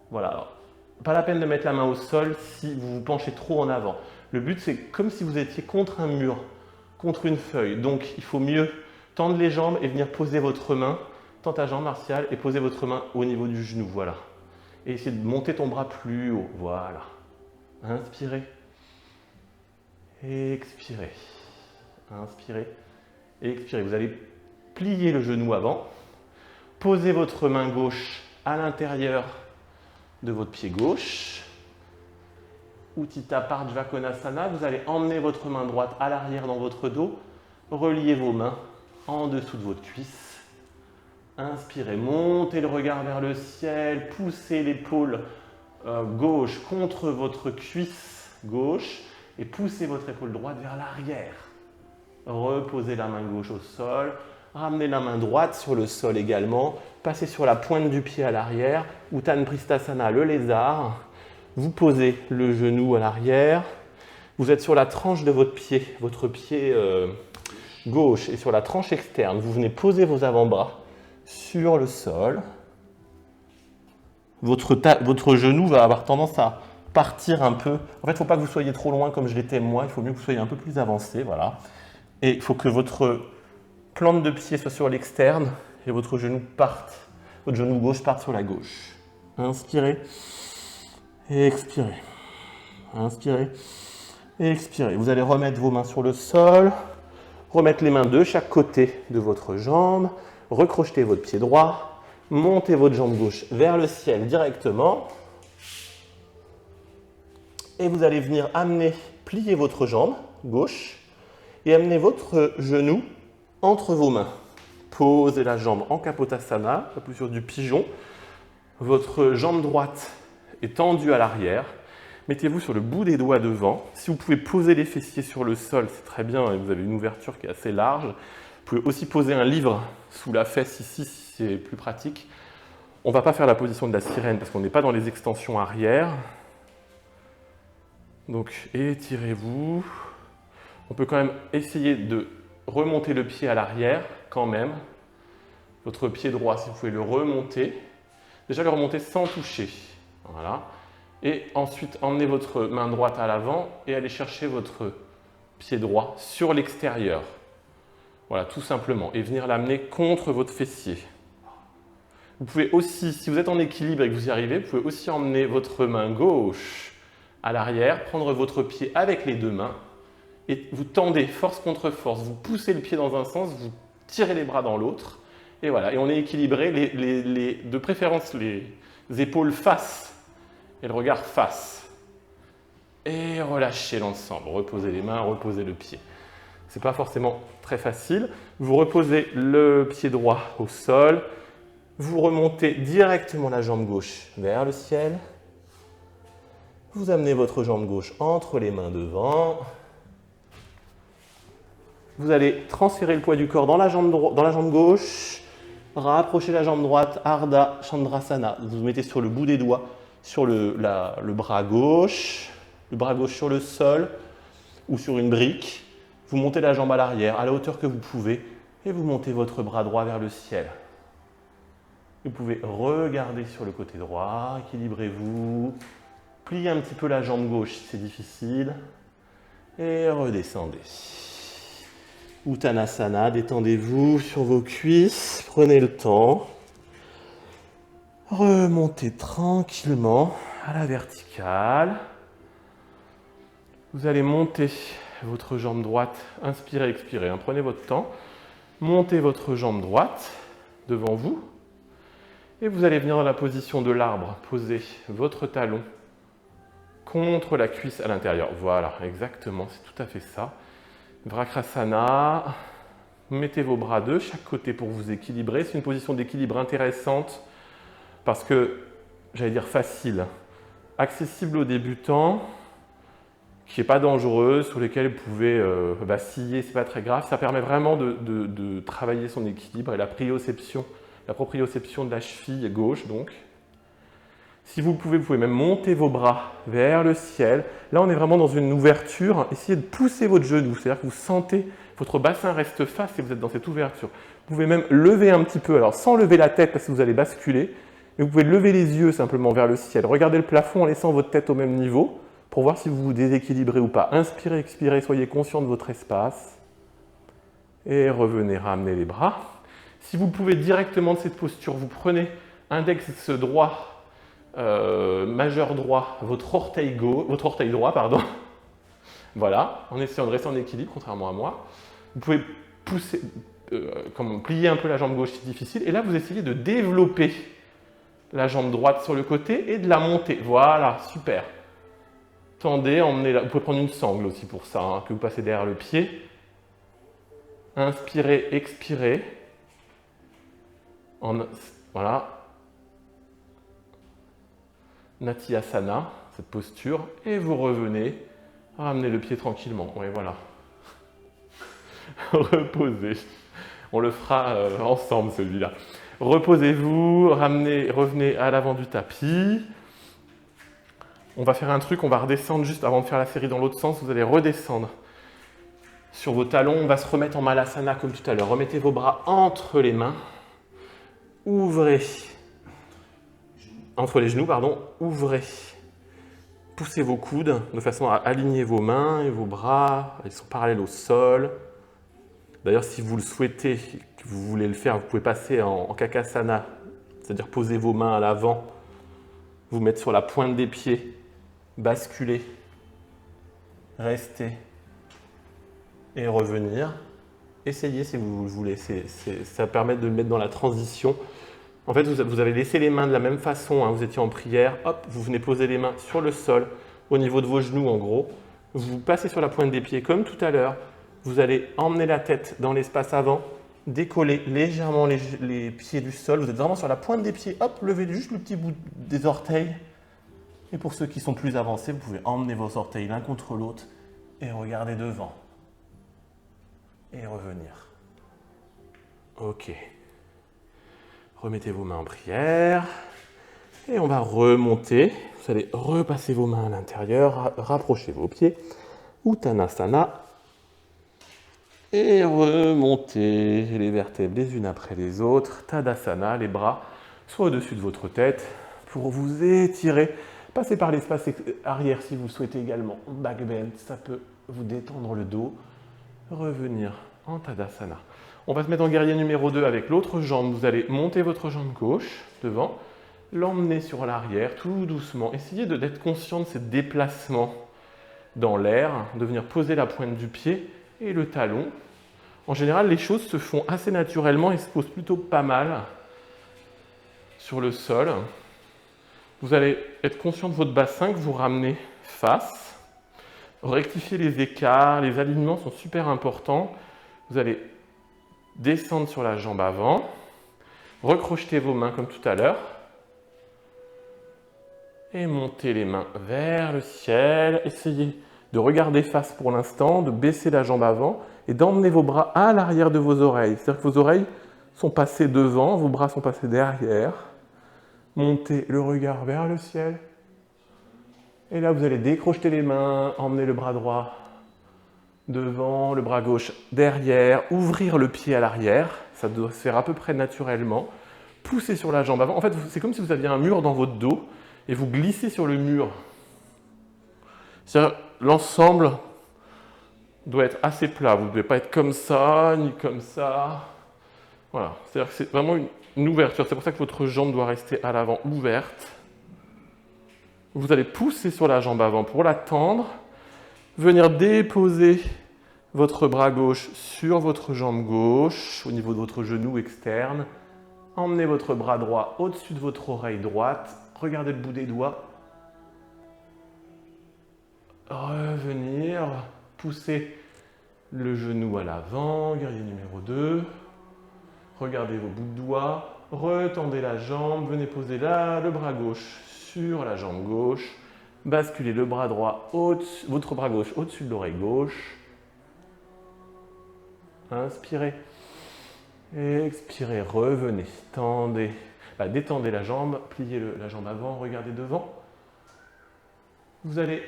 S1: Voilà. Alors, pas la peine de mettre la main au sol si vous vous penchez trop en avant. Le but, c'est comme si vous étiez contre un mur, contre une feuille. Donc, il faut mieux tendre les jambes et venir poser votre main. Tends ta jambe, Martial, et posez votre main au niveau du genou. Voilà. Et essayez de monter ton bras plus haut. Voilà. Inspirez. Expirez. Inspirez. Expirez. Vous allez plier le genou avant. Posez votre main gauche à l'intérieur de votre pied gauche. Utthita Pardjva Konasana. Vous allez emmener votre main droite à l'arrière dans votre dos. Reliez vos mains en dessous de votre cuisse. Inspirez, montez le regard vers le ciel, poussez l'épaule gauche contre votre cuisse gauche et poussez votre épaule droite vers l'arrière. Reposez la main gauche au sol, ramenez la main droite sur le sol également, passez sur la pointe du pied à l'arrière, Uttanapristhasana, le lézard. Vous posez le genou à l'arrière, vous êtes sur la tranche de votre pied gauche et sur la tranche externe. Vous venez poser vos avant-bras sur le sol. Votre genou va avoir tendance à
S2: partir un peu. En fait, il ne faut pas que vous soyez trop loin comme je l'étais moi, il faut mieux que vous soyez un peu plus avancé, voilà. Et il faut que votre plante de pied soit sur l'externe et votre genou gauche parte sur la gauche. Inspirez et expirez. Inspirez et expirez. Vous allez remettre vos mains sur le sol, remettre les mains de chaque côté de votre jambe, recrocheter votre pied droit, montez votre jambe gauche vers le ciel directement. Et vous allez venir plier votre jambe gauche et amener votre genou entre vos mains. Posez la jambe en Kapotasana, la posture du pigeon. Votre jambe droite est tendue à l'arrière. Mettez-vous sur le bout des doigts devant. Si vous pouvez poser les fessiers sur le sol, c'est très bien, et vous avez une ouverture qui est assez large. Vous pouvez aussi poser un livre sous la fesse ici, si c'est plus pratique. On ne va pas faire la position de la sirène parce qu'on n'est pas dans les extensions arrière. Donc étirez-vous. On peut quand même essayer de remonter le pied à l'arrière, quand même. Votre pied droit, si vous pouvez le remonter. Déjà le remonter sans toucher. Voilà. Et ensuite, emmenez votre main droite à l'avant et allez chercher votre pied droit sur l'extérieur. Voilà, tout simplement. Et venir l'amener contre votre fessier. Vous pouvez aussi, si vous êtes en équilibre et que vous y arrivez, vous pouvez aussi emmener votre main gauche à l'arrière, prendre votre pied avec les deux mains et vous tendez force contre force. Vous poussez le pied dans un sens, vous tirez les bras dans l'autre. Et voilà, et on est équilibré, de préférence les épaules face et le regard face. Et relâchez l'ensemble, reposez les mains, reposez le pied. Ce n'est pas forcément très facile. Vous reposez le pied droit au sol, vous remontez directement la jambe gauche vers le ciel. Vous amenez votre jambe gauche entre les mains devant. Vous allez transférer le poids du corps dans la jambe gauche. Rapprochez la jambe droite, Ardha Chandrasana. Vous vous mettez sur le bout des doigts, sur le bras gauche sur le sol ou sur une brique. Vous montez la jambe à l'arrière, à la hauteur que vous pouvez, et vous montez votre bras droit vers le ciel. Vous pouvez regarder sur le côté droit, équilibrez-vous. Pliez un petit peu la jambe gauche si c'est difficile. Et redescendez. Uttanasana, détendez-vous sur vos cuisses. Prenez le temps. Remontez tranquillement à la verticale. Vous allez monter votre jambe droite. Inspirez, expirez. Prenez votre temps. Montez votre jambe droite devant vous. Et vous allez venir dans la position de l'arbre. Posez votre talon contre la cuisse à l'intérieur. Voilà, exactement, c'est tout à fait ça. Vrakrasana. Mettez vos bras de chaque côté pour vous équilibrer. C'est une position d'équilibre intéressante parce que, j'allais dire facile, accessible aux débutants, qui n'est pas dangereuse, sur lesquels vous pouvez vaciller, c'est pas très grave. Ça permet vraiment de travailler son équilibre et la proprioception de la cheville gauche, donc. Si vous pouvez même monter vos bras vers le ciel. Là, on est vraiment dans une ouverture. Essayez de pousser votre genou, c'est-à-dire que vous sentez, votre bassin reste face et vous êtes dans cette ouverture. Vous pouvez même lever un petit peu, alors sans lever la tête parce que vous allez basculer, mais vous pouvez lever les yeux simplement vers le ciel. Regardez le plafond en laissant votre tête au même niveau pour voir si vous vous déséquilibrez ou pas. Inspirez, expirez, soyez conscient de votre espace. Et ramenez les bras. Si vous pouvez directement de cette posture, vous prenez index droit, majeur droit, votre orteil droit, pardon. Voilà, en essayant de rester en équilibre, contrairement à moi. Vous pouvez pousser, plier un peu la jambe gauche si difficile, et là vous essayez de développer la jambe droite sur le côté et de la monter. Voilà, super. Tendez, emmenez-la. Vous pouvez prendre une sangle aussi pour ça, que vous passez derrière le pied. Inspirez, expirez. Voilà. Natyasana, cette posture, et vous revenez, ramenez le pied tranquillement. Oui, voilà. Reposez. On le fera ensemble, celui-là. Reposez-vous, revenez à l'avant du tapis. On va faire un truc, on va redescendre juste avant de faire la série dans l'autre sens. Vous allez redescendre sur vos talons. On va se remettre en Malasana comme tout à l'heure. Remettez vos bras entre les mains. Ouvrez. Entre les genoux, pardon. Ouvrez. poussez vos coudes de façon à aligner vos mains et vos bras. Ils sont parallèles au sol. D'ailleurs, si vous le souhaitez, que vous voulez le faire, vous pouvez passer en Kakasana, c'est-à-dire poser vos mains à l'avant, vous mettre sur la pointe des pieds, basculer, rester et revenir. Essayez si vous le voulez, ça permet de le mettre dans la transition. En fait, vous avez laissé les mains de la même façon, hein, vous étiez en prière, hop, vous venez poser les mains sur le sol, au niveau de vos genoux en gros. Vous passez sur la pointe des pieds comme tout à l'heure. Vous allez emmener la tête dans l'espace avant, décoller légèrement les pieds du sol. Vous êtes vraiment sur la pointe des pieds, hop, levez juste le petit bout des orteils. Et pour ceux qui sont plus avancés, vous pouvez emmener vos orteils l'un contre l'autre et regarder devant. Et revenir. Ok. Remettez vos mains en prière. Et on va remonter. Vous allez repasser vos mains à l'intérieur, rapprochez vos pieds. Uttanasana. Et remontez les vertèbres les unes après les autres. Tadasana, les bras soit au-dessus de votre tête pour vous étirer. Passez par l'espace arrière si vous le souhaitez également. Back bend, ça peut vous détendre le dos. Revenir en Tadasana. On va se mettre en guerrier numéro 2 avec l'autre jambe. Vous allez monter votre jambe gauche devant, l'emmener sur l'arrière tout doucement. Essayez d'être conscient de ces déplacements dans l'air, de venir poser la pointe du pied et le talon. En général, les choses se font assez naturellement et se posent plutôt pas mal sur le sol. Vous allez être conscient de votre bassin que vous ramenez face. Rectifier les écarts, les alignements sont super importants. Vous allez descendre sur la jambe avant, recrocheter vos mains comme tout à l'heure et monter les mains vers le ciel. Essayez de regarder face pour l'instant, de baisser la jambe avant et d'emmener vos bras à l'arrière de vos oreilles. C'est-à-dire que vos oreilles sont passées devant, vos bras sont passés derrière. Montez le regard vers le ciel. Et là, vous allez décrocheter les mains, emmener le bras droit devant, le bras gauche derrière, ouvrir le pied à l'arrière. Ça doit se faire à peu près naturellement. Poussez sur la jambe avant. En fait, c'est comme si vous aviez un mur dans votre dos et vous glissez sur le mur. C'est-à-dire, l'ensemble doit être assez plat. Vous ne devez pas être comme ça, ni comme ça. Voilà. C'est-à-dire que c'est vraiment une ouverture. C'est pour ça que votre jambe doit rester à l'avant ouverte. Vous allez pousser sur la jambe avant pour la tendre. Venir déposer votre bras gauche sur votre jambe gauche, au niveau de votre genou externe. Emmenez votre bras droit au-dessus de votre oreille droite. Regardez le bout des doigts. Revenir, pousser le genou à l'avant, guerrier numéro 2. Regardez vos bouts de doigts. Retendez la jambe, venez poser là le bras gauche sur la jambe gauche. Basculez le bras droit, votre bras gauche au-dessus de l'oreille gauche. Inspirez. Expirez, revenez. Tendez. Détendez la jambe, pliez la jambe avant, regardez devant. Vous allez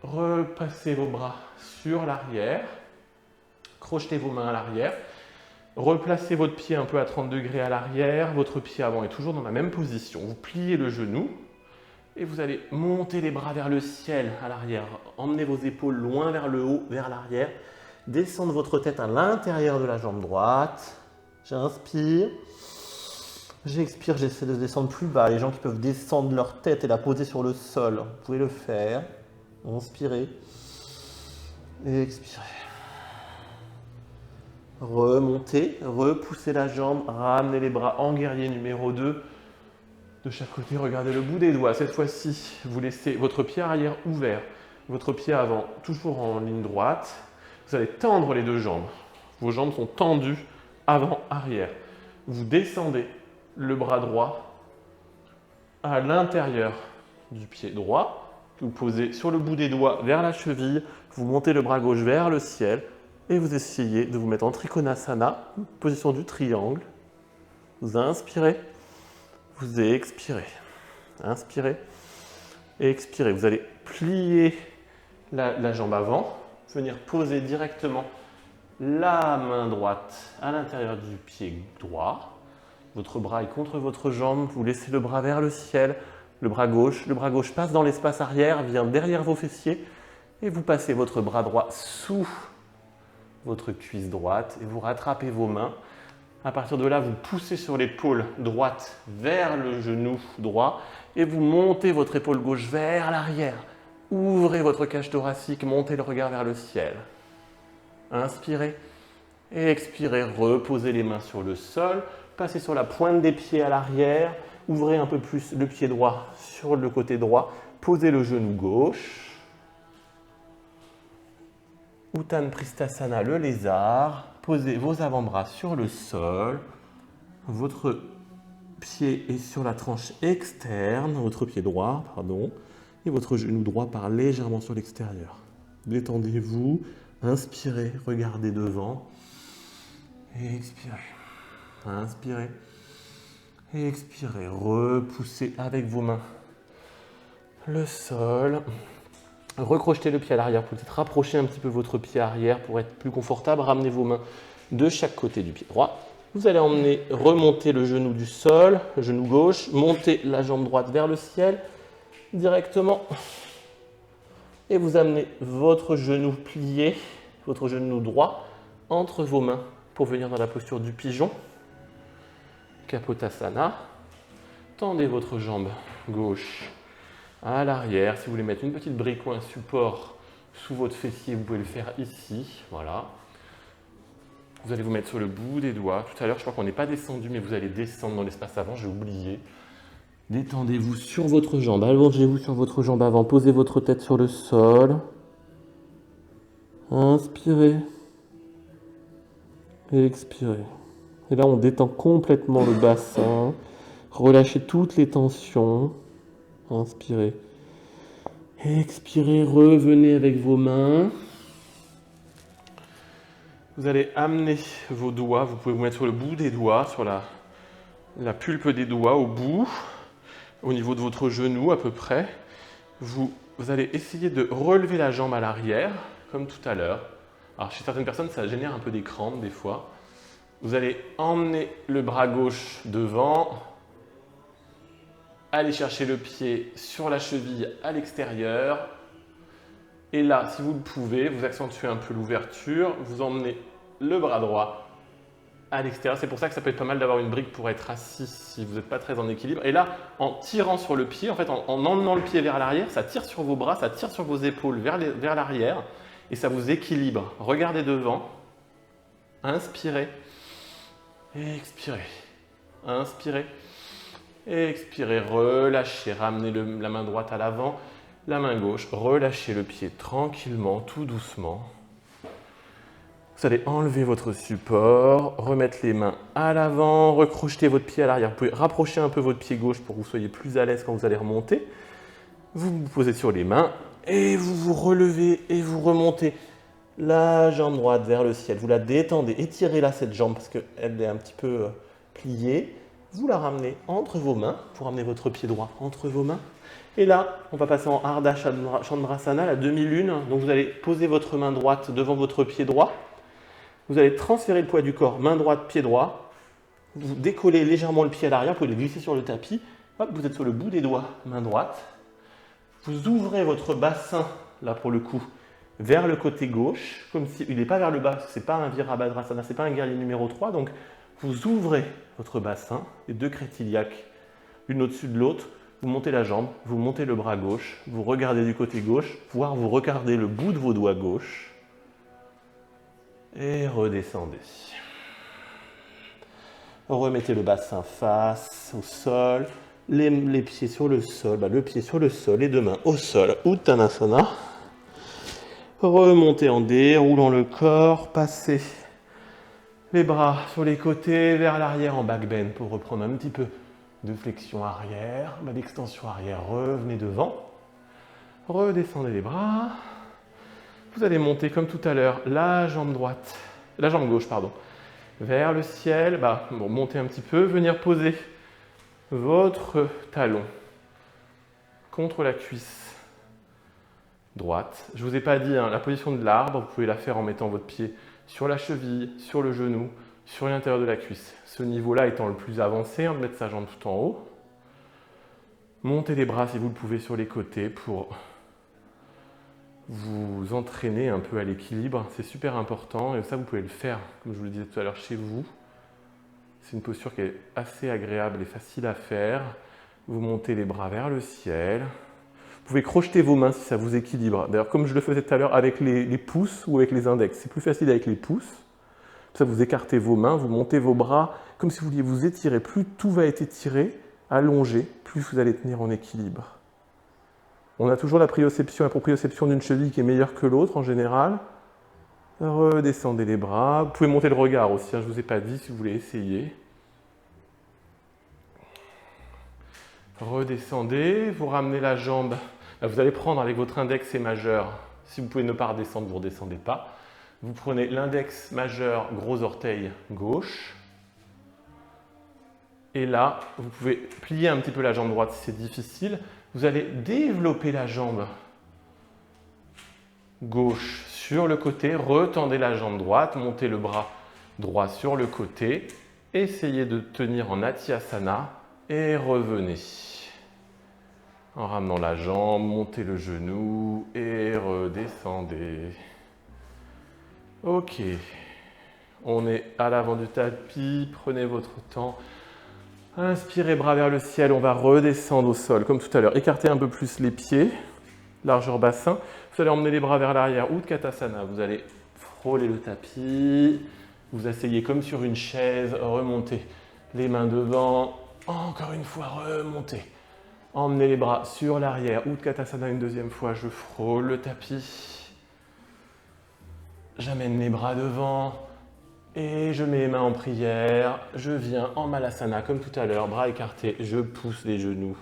S2: repasser vos bras sur l'arrière. Crochetez vos mains à l'arrière. Replacez votre pied un peu à 30 degrés à l'arrière. Votre pied avant est toujours dans la même position. Vous pliez le genou. Et vous allez monter les bras vers le ciel à l'arrière. Emmenez vos épaules loin vers le haut, vers l'arrière. Descendre votre tête à l'intérieur de la jambe droite. J'inspire. J'expire, j'essaie de descendre plus bas. Les gens qui peuvent descendre leur tête et la poser sur le sol, vous pouvez le faire. Inspirez. Et expirez. Remontez, repoussez la jambe, ramenez les bras en guerrier numéro 2. De chaque côté, regardez le bout des doigts. Cette fois-ci, vous laissez votre pied arrière ouvert, votre pied avant toujours en ligne droite. Vous allez tendre les deux jambes. Vos jambes sont tendues avant, arrière. Vous descendez le bras droit à l'intérieur du pied droit. Vous posez sur le bout des doigts vers la cheville. Vous montez le bras gauche vers le ciel et vous essayez de vous mettre en Trikonasana, position du triangle. Vous inspirez. Vous expirez. Inspirez. Expirez. Vous allez plier la jambe avant, venir poser directement la main droite à l'intérieur du pied droit. Votre bras est contre votre jambe. Vous laissez le bras vers le ciel. le bras gauche passe dans l'espace arrière, vient derrière vos fessiers, et vous passez votre bras droit sous votre cuisse droite, et vous rattrapez vos mains. À partir de là, vous poussez sur l'épaule droite vers le genou droit, et vous montez votre épaule gauche vers l'arrière. Ouvrez votre cage thoracique, montez le regard vers le ciel. Inspirez et expirez, reposez les mains sur le sol, passez sur la pointe des pieds à l'arrière, ouvrez un peu plus le pied droit sur le côté droit, posez le genou gauche. Uttan Pristhasana, le lézard, posez vos avant-bras sur le sol, votre pied est sur la tranche externe, votre pied droit, pardon, et votre genou droit part légèrement sur l'extérieur. Détendez-vous, inspirez, regardez devant, et expirez. Inspirez, et expirez, repoussez avec vos mains le sol. Recrochetez le pied à l'arrière, peut-être rapprocher un petit peu votre pied arrière pour être plus confortable. Ramenez vos mains de chaque côté du pied droit. Vous allez remonter le genou du sol, le genou gauche, monter la jambe droite vers le ciel directement. Et vous amenez votre genou plié, votre genou droit, entre vos mains pour venir dans la posture du pigeon. Kapotasana. Tendez votre jambe gauche à l'arrière. Si vous voulez mettre une petite brique ou un support sous votre fessier, vous pouvez le faire ici. Voilà. Vous allez vous mettre sur le bout des doigts. Tout à l'heure, je crois qu'on n'est pas descendu, mais vous allez descendre dans l'espace avant. J'ai oublié. Détendez-vous sur votre jambe. Allongez-vous sur votre jambe avant. Posez votre tête sur le sol. Inspirez. Et expirez. Et là, on détend complètement le bassin. Relâchez toutes les tensions. Inspirez. Expirez, revenez avec vos mains. Vous allez amener vos doigts, vous pouvez vous mettre sur le bout des doigts, sur la pulpe des doigts au bout, au niveau de votre genou à peu près. Vous allez essayer de relever la jambe à l'arrière, comme tout à l'heure. Alors chez certaines personnes, ça génère un peu des crampes des fois. Vous allez emmener le bras gauche devant. Allez chercher le pied sur la cheville à l'extérieur. Et là, si vous le pouvez, vous accentuez un peu l'ouverture. Vous emmenez le bras droit à l'extérieur. C'est pour ça que ça peut être pas mal d'avoir une brique pour être assis si vous n'êtes pas très en équilibre. Et là, en tirant sur le pied, en fait, en emmenant le pied vers l'arrière, ça tire sur vos bras, ça tire sur vos épaules vers l'arrière. Et ça vous équilibre. Regardez devant. Inspirez. Et expirez. Inspirez. Et expirez, relâchez, ramenez la main droite à l'avant, la main gauche, relâchez le pied tranquillement, tout doucement. Vous allez enlever votre support, remettre les mains à l'avant, recrocheter votre pied à l'arrière. Vous pouvez rapprocher un peu votre pied gauche pour que vous soyez plus à l'aise quand vous allez remonter. Vous vous posez sur les mains et vous vous relevez et vous remontez la jambe droite vers le ciel. Vous la détendez, étirez là cette jambe parce qu'elle est un petit peu pliée. Vous la ramenez entre vos mains, pour ramener votre pied droit entre vos mains. Et là, on va passer en Ardha Chandrasana, la demi-lune. Donc vous allez poser votre main droite devant votre pied droit. Vous allez transférer le poids du corps, main droite, pied droit. Vous décollez légèrement le pied à l'arrière, vous pouvez le glisser sur le tapis. Hop, vous êtes sur le bout des doigts, main droite. Vous ouvrez votre bassin, là pour le coup, vers le côté gauche, comme s'il n'est pas vers le bas, ce n'est pas un Virabhadrasana, ce n'est pas un guerrier numéro 3. Donc vous ouvrez votre bassin, les deux crêtes iliaques, l'une au-dessus de l'autre. Vous montez la jambe, vous montez le bras gauche, vous regardez du côté gauche, voire vous regardez le bout de vos doigts gauche. Et redescendez. Remettez le bassin face au sol, les pieds sur le sol, le pied sur le sol, les deux mains au sol, Uttanasana. Remontez en déroulant le corps, passez les bras sur les côtés, vers l'arrière en back bend pour reprendre un petit peu de flexion arrière, d'extension arrière, revenez devant, redescendez les bras. Vous allez monter comme tout à l'heure la jambe gauche, vers le ciel. Montez un petit peu, venir poser votre talon contre la cuisse droite. Je ne vous ai pas dit la position de l'arbre, vous pouvez la faire en mettant votre pied sur la cheville, sur le genou, sur l'intérieur de la cuisse. Ce niveau-là étant le plus avancé, de mettre sa jambe tout en haut.
S1: Montez les bras si vous le pouvez sur les côtés pour vous entraîner un peu à l'équilibre. C'est super important et ça, vous pouvez le faire, comme je vous le disais tout à l'heure, chez vous. C'est une posture qui est assez agréable et facile à faire. Vous montez les bras vers le ciel. Vous pouvez crocheter vos mains si ça vous équilibre. D'ailleurs, comme je le faisais tout à l'heure avec les pouces ou avec les index, c'est plus facile avec les pouces. Ça, vous écartez vos mains, vous montez vos bras comme si vous vouliez vous étirer. Plus tout va être étiré, allongé, plus vous allez tenir en équilibre. On a toujours la proprioception d'une cheville qui est meilleure que l'autre en général. Redescendez les bras. Vous pouvez monter le regard aussi, hein, je ne vous ai pas dit si vous voulez essayer. Redescendez, vous ramenez la jambe. Là, vous allez prendre avec votre index et majeur. Si vous pouvez ne pas redescendre, vous ne redescendez pas. Vous prenez l'index majeur, gros orteil gauche. Et là, vous pouvez plier un petit peu la jambe droite si c'est difficile. Vous allez développer la jambe gauche sur le côté. Retendez la jambe droite, montez le bras droit sur le côté. Essayez de tenir en Atyasana et revenez. En ramenant la jambe, montez le genou et redescendez. Ok, on est à l'avant du tapis, prenez votre temps. Inspirez, bras vers le ciel, on va redescendre au sol, comme tout à l'heure. Écartez un peu plus les pieds, largeur bassin. Vous allez emmener les bras vers l'arrière, Utkatasana. Vous allez frôler le tapis, vous asseyez comme sur une chaise, remontez les mains devant, encore une fois, remontez. Emmenez les bras sur l'arrière, Utkatasana une deuxième fois, je frôle le tapis. J'amène les bras devant et je mets les mains en prière. Je viens en Malasana comme tout à l'heure, bras écartés, je pousse les genoux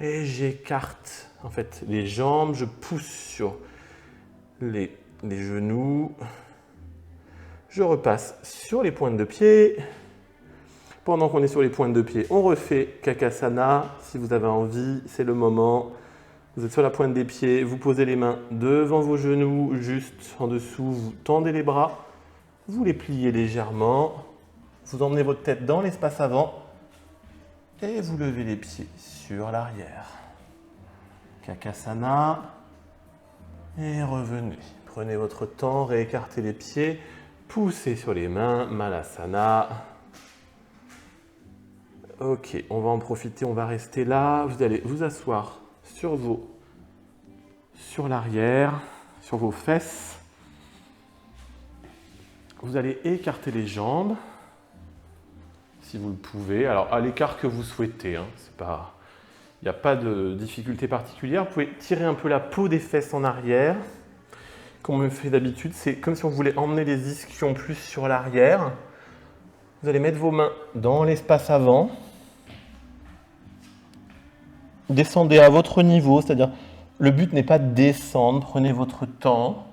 S1: et j'écarte en fait les jambes, je pousse sur les genoux. Je repasse sur les pointes de pied. Pendant qu'on est sur les pointes de pied, on refait Kakasana. Si vous avez envie, c'est le moment. Vous êtes sur la pointe des pieds, vous posez les mains devant vos genoux, juste en dessous, vous tendez les bras, vous les pliez légèrement, vous emmenez votre tête dans l'espace avant et vous levez les pieds sur l'arrière. Kakasana et revenez. Prenez votre temps, réécartez les pieds, poussez sur les mains, Malasana. Ok, on va en profiter, on va rester là. Vous allez vous asseoir sur l'arrière, sur vos fesses. Vous allez écarter les jambes, si vous le pouvez. Alors, à l'écart que vous souhaitez, hein, il n'y a pas de difficulté particulière. Vous pouvez tirer un peu la peau des fesses en arrière, comme on fait d'habitude. C'est comme si on voulait emmener les ischions plus sur l'arrière. Vous allez mettre vos mains dans l'espace avant. Descendez à votre niveau, c'est-à-dire le but n'est pas de descendre, prenez votre temps.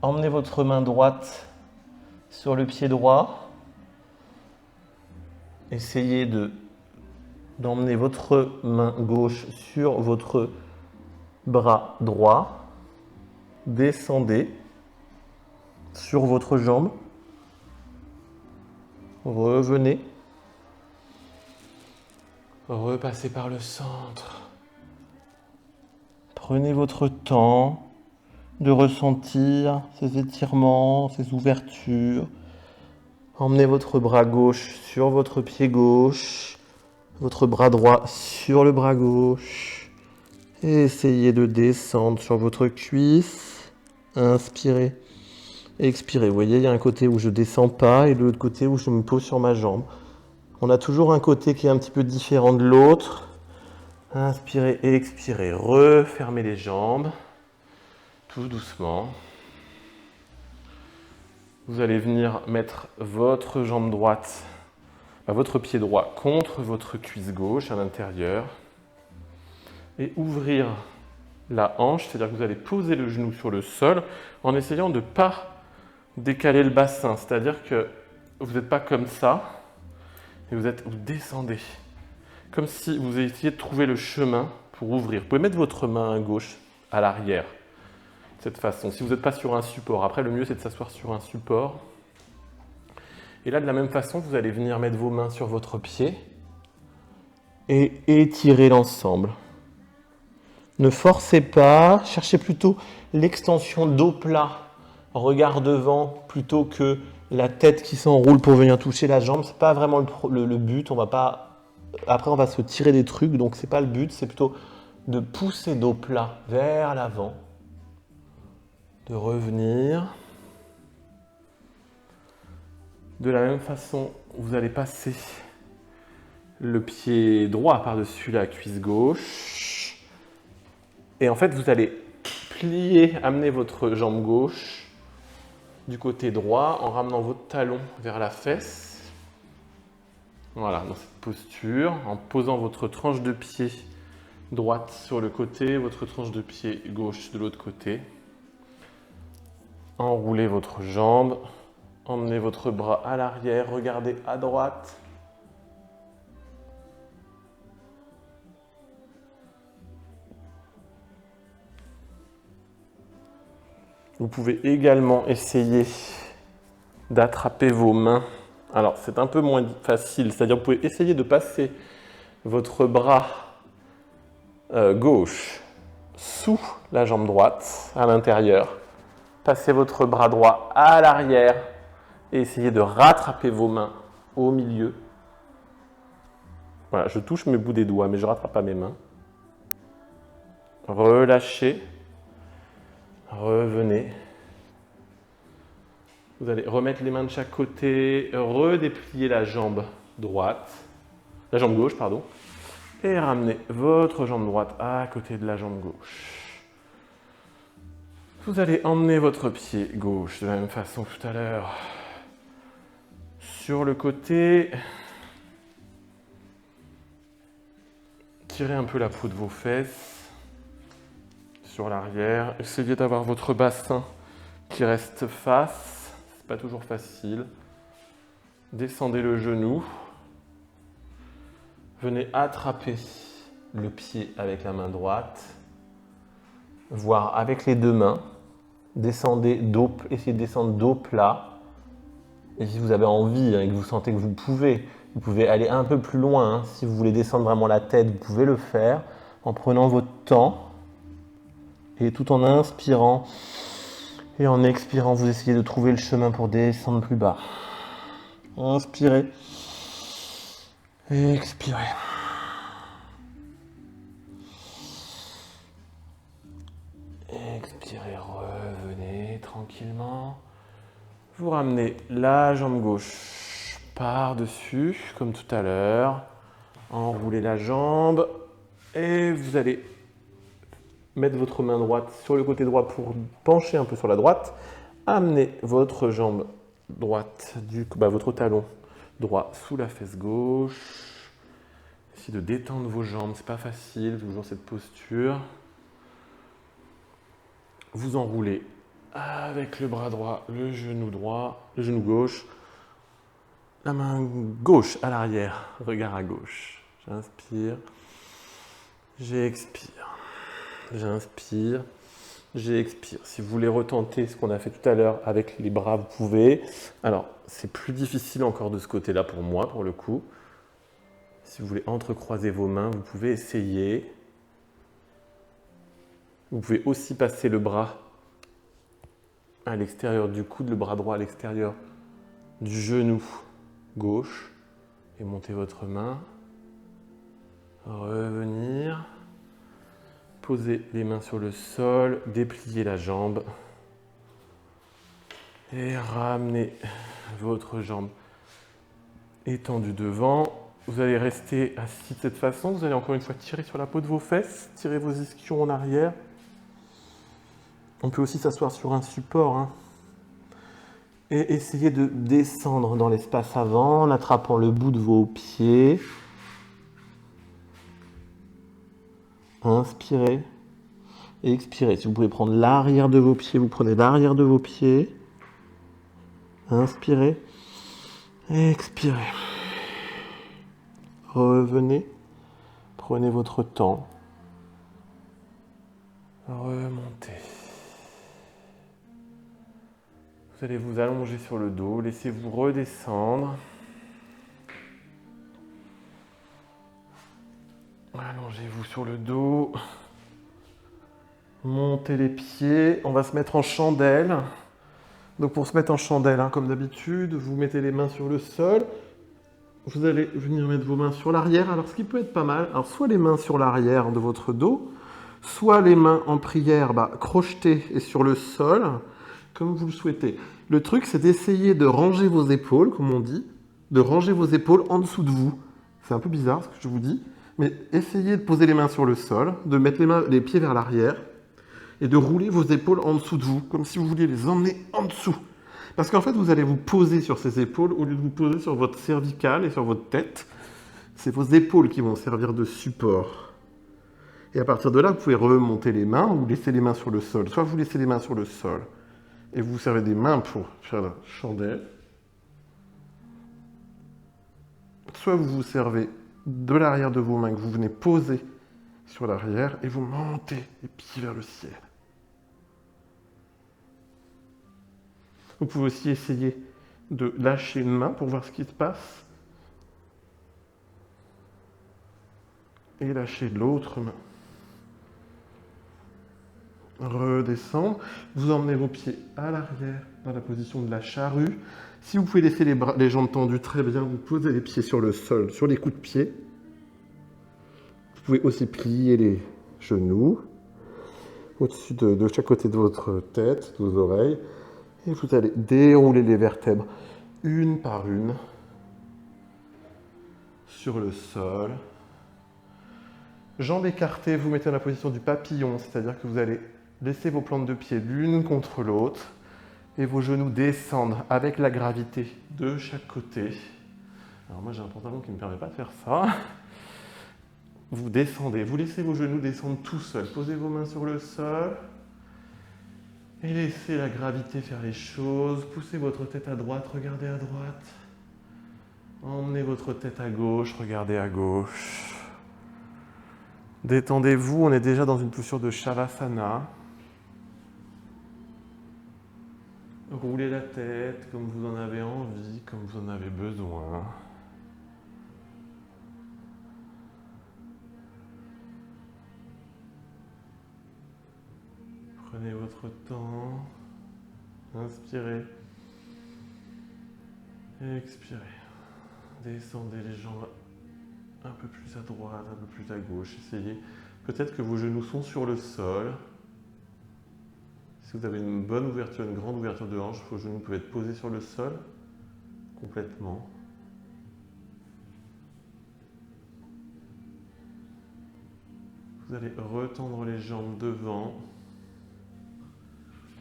S1: Emmenez votre main droite sur le pied droit. Essayez d'emmener votre main gauche sur votre bras droit. Descendez sur votre jambe. Revenez. Repassez par le centre. Prenez votre temps de ressentir ces étirements, ces ouvertures. Emmenez votre bras gauche sur votre pied gauche, votre bras droit sur le bras gauche. Et essayez de descendre sur votre cuisse. Inspirez. Expirez. Vous voyez, il y a un côté où je ne descends pas et l'autre côté où je me pose sur ma jambe. On a toujours un côté qui est un petit peu différent de l'autre. Inspirez et expirez. Refermez les jambes. Tout doucement. Vous allez venir mettre votre jambe droite, votre pied droit contre votre cuisse gauche à l'intérieur. Et ouvrir la hanche, c'est-à-dire que vous allez poser le genou sur le sol en essayant de ne pas décaler le bassin. C'est-à-dire que vous n'êtes pas comme ça. Et vous descendez, comme si vous essayez de trouver le chemin pour ouvrir. Vous pouvez mettre votre main gauche à l'arrière, de cette façon, si vous n'êtes pas sur un support. Après, le mieux, c'est de s'asseoir sur un support. Et là, de la même façon, vous allez venir mettre vos mains sur votre pied.
S2: et étirez l'ensemble. Ne forcez pas, cherchez plutôt l'extension dos plat, regard devant, plutôt que la tête qui s'enroule pour venir toucher la jambe. C'est pas vraiment le but. On va pas. Après, on va se tirer des trucs, donc c'est pas le but. C'est plutôt de pousser dos plat vers l'avant, de revenir. De la même façon, vous allez passer le pied droit par-dessus la cuisse gauche. Et en fait, vous allez plier, amener votre jambe gauche du côté droit en ramenant votre talon vers la fesse. Voilà, dans cette posture, en posant votre tranche de pied droite sur le côté, votre tranche de pied gauche de l'autre côté. Enroulez votre jambe, emmenez votre bras à l'arrière, regardez à droite. Vous pouvez également essayer d'attraper vos mains. Alors, c'est un peu moins facile, c'est-à-dire que vous pouvez essayer de passer votre bras gauche sous la jambe droite, à l'intérieur. Passez votre bras droit à l'arrière et essayez de rattraper vos mains au milieu. Voilà, je touche mes bouts des doigts, mais je ne rattrape pas mes mains. Relâchez. Revenez. Vous allez remettre les mains de chaque côté, redéplier la jambe droite, la jambe gauche, pardon, et ramener votre jambe droite à côté de la jambe gauche. Vous allez emmener votre pied gauche de la même façon que tout à l'heure sur le côté. Tirez un peu la peau de vos fesses sur l'arrière. Essayez d'avoir votre bassin qui reste face. C'est pas toujours facile. Descendez le genou. Venez attraper le pied avec la main droite, voire avec les deux mains. Descendez dos, essayez de descendre dos plat. Et si vous avez envie et que vous sentez que vous pouvez aller un peu plus loin. Si vous voulez descendre vraiment la tête, vous pouvez le faire en prenant votre temps et tout en inspirant et en expirant, vous essayez de trouver le chemin pour descendre plus bas. Inspirez. Expirez. Expirez, revenez tranquillement. Vous ramenez la jambe gauche par-dessus, comme tout à l'heure. Enroulez la jambe et vous allez mettre votre main droite sur le côté droit pour pencher un peu sur la droite. Amenez votre jambe droite, votre talon droit sous la fesse gauche. Essayez de détendre vos jambes, c'est pas facile, toujours cette posture. Vous enroulez avec le bras droit, le genou gauche, la main gauche à l'arrière, regard à gauche. J'inspire, j'expire, j'inspire, j'expire. Si vous voulez retenter ce qu'on a fait tout à l'heure avec les bras, vous pouvez. Alors, c'est plus difficile encore de ce côté-là pour moi, pour le coup. Si vous voulez entrecroiser vos mains, vous pouvez essayer. Vous pouvez aussi passer le bras à l'extérieur du coude, le bras droit à l'extérieur du genou gauche et monter votre main. Revenir. Posez les mains sur le sol, dépliez la jambe et ramenez votre jambe étendue devant. Vous allez rester assis de cette façon. Vous allez encore une fois tirer sur la peau de vos fesses, tirer vos ischions en arrière. On peut aussi s'asseoir sur un support et essayer de descendre dans l'espace avant en attrapant le bout de vos pieds. Inspirez et expirez. Si vous pouvez prendre l'arrière de vos pieds, vous prenez l'arrière de vos pieds. Inspirez et expirez. Revenez, prenez votre temps. Remontez. Vous allez vous allonger sur le dos, laissez-vous redescendre.
S1: Allongez-vous sur le dos. Montez les pieds. On va se mettre en chandelle. Donc pour se mettre en chandelle, hein, comme d'habitude, vous mettez les mains sur le sol. Vous allez venir mettre vos mains sur l'arrière. Alors ce qui peut être pas mal, alors soit les mains sur l'arrière de votre dos, soit les mains en prière crochetées et sur le sol, comme vous le souhaitez. Le truc, c'est d'essayer de ranger vos épaules, comme on dit, de ranger vos épaules en dessous de vous. C'est un peu bizarre ce que je vous dis, mais essayez de poser les mains sur le sol, de mettre les pieds vers l'arrière et de rouler vos épaules en dessous de vous, comme si vous vouliez les emmener en dessous. Parce qu'en fait, vous allez vous poser sur ces épaules au lieu de vous poser sur votre cervicale et sur votre tête. C'est vos épaules qui vont servir de support. Et à partir de là, vous pouvez remonter les mains ou laisser les mains sur le sol. Soit vous laissez les mains sur le sol et vous servez des mains pour faire la chandelle. Soit vous vous servez de l'arrière de vos mains que vous venez poser sur l'arrière et vous montez les pieds vers le ciel. Vous pouvez aussi essayer de lâcher une main pour voir ce qui se passe. Et lâcher l'autre main. Redescendre. Vous emmenez vos pieds à l'arrière dans la position de la charrue. Si vous pouvez laisser les jambes tendues, très bien. Vous posez les pieds sur le sol, sur les coups de pied. Vous pouvez aussi plier les genoux au-dessus de chaque côté de votre tête, de vos oreilles. Et vous allez dérouler les vertèbres une par une sur le sol. Jambes écartées, vous mettez dans la position du papillon, c'est-à-dire que vous allez laisser vos plantes de pied l'une contre l'autre et vos genoux descendent avec la gravité de chaque côté. Alors moi j'ai un pantalon qui ne me permet pas de faire ça. Vous descendez, vous laissez vos genoux descendre tout seuls. Posez vos mains sur le sol et laissez la gravité faire les choses. Poussez votre tête à droite, regardez à droite. Emmenez votre tête à gauche, regardez à gauche. Détendez-vous, on est déjà dans une posture de Shavasana. Roulez la tête comme vous en avez envie, comme vous en avez besoin. Prenez votre temps. Inspirez. Expirez. Descendez les jambes un peu plus à droite, un peu plus à gauche. Essayez. Peut-être que vos genoux sont sur le sol. Si vous avez une bonne ouverture, une grande ouverture de hanche, vos genoux peuvent être posés sur le sol complètement. Vous allez retendre les jambes devant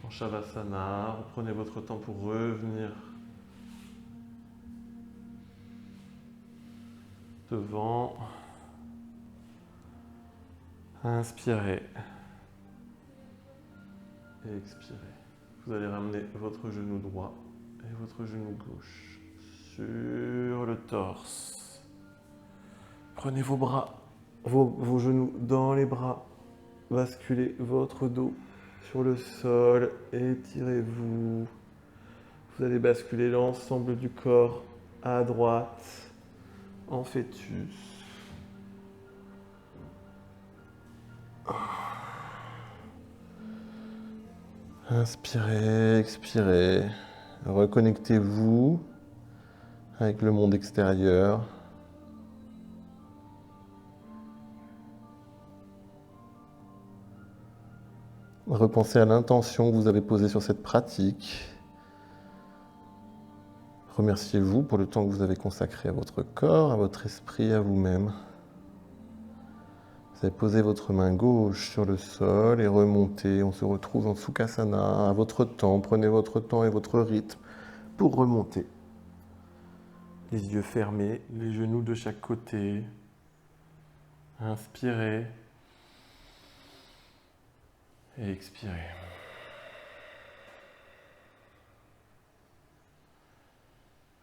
S1: en Shavasana. Prenez votre temps pour revenir devant. Inspirez. Et expirez. Vous allez ramener votre genou droit et votre genou gauche sur le torse. Prenez vos bras, vos genoux dans les bras. Basculez votre dos sur le sol. Étirez-vous. Vous allez basculer l'ensemble du corps à droite en fœtus. Inspirez, expirez. Reconnectez-vous avec le monde extérieur. Repensez à l'intention que vous avez posée sur cette pratique. Remerciez-vous pour le temps que vous avez consacré à votre corps, à votre esprit, à vous-même. Vous allez poser votre main gauche sur le sol et remonter. On se retrouve en Sukhasana à votre temps. Prenez votre temps et votre rythme pour remonter. Les yeux fermés, les genoux de chaque côté. Inspirez. Et expirez.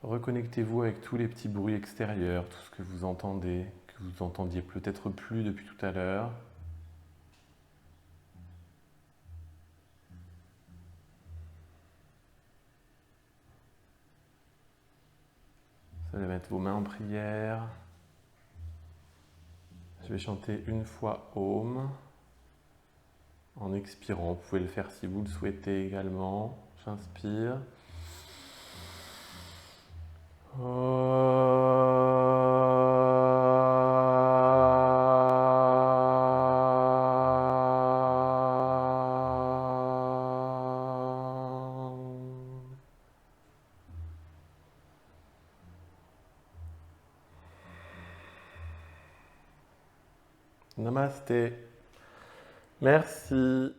S1: Reconnectez-vous avec tous les petits bruits extérieurs, tout ce que vous entendez, que vous entendiez peut-être plus depuis tout à l'heure. Vous allez mettre vos mains en prière. Je vais chanter une fois Om. En expirant, vous pouvez le faire si vous le souhaitez également. J'inspire. Namasté. Merci.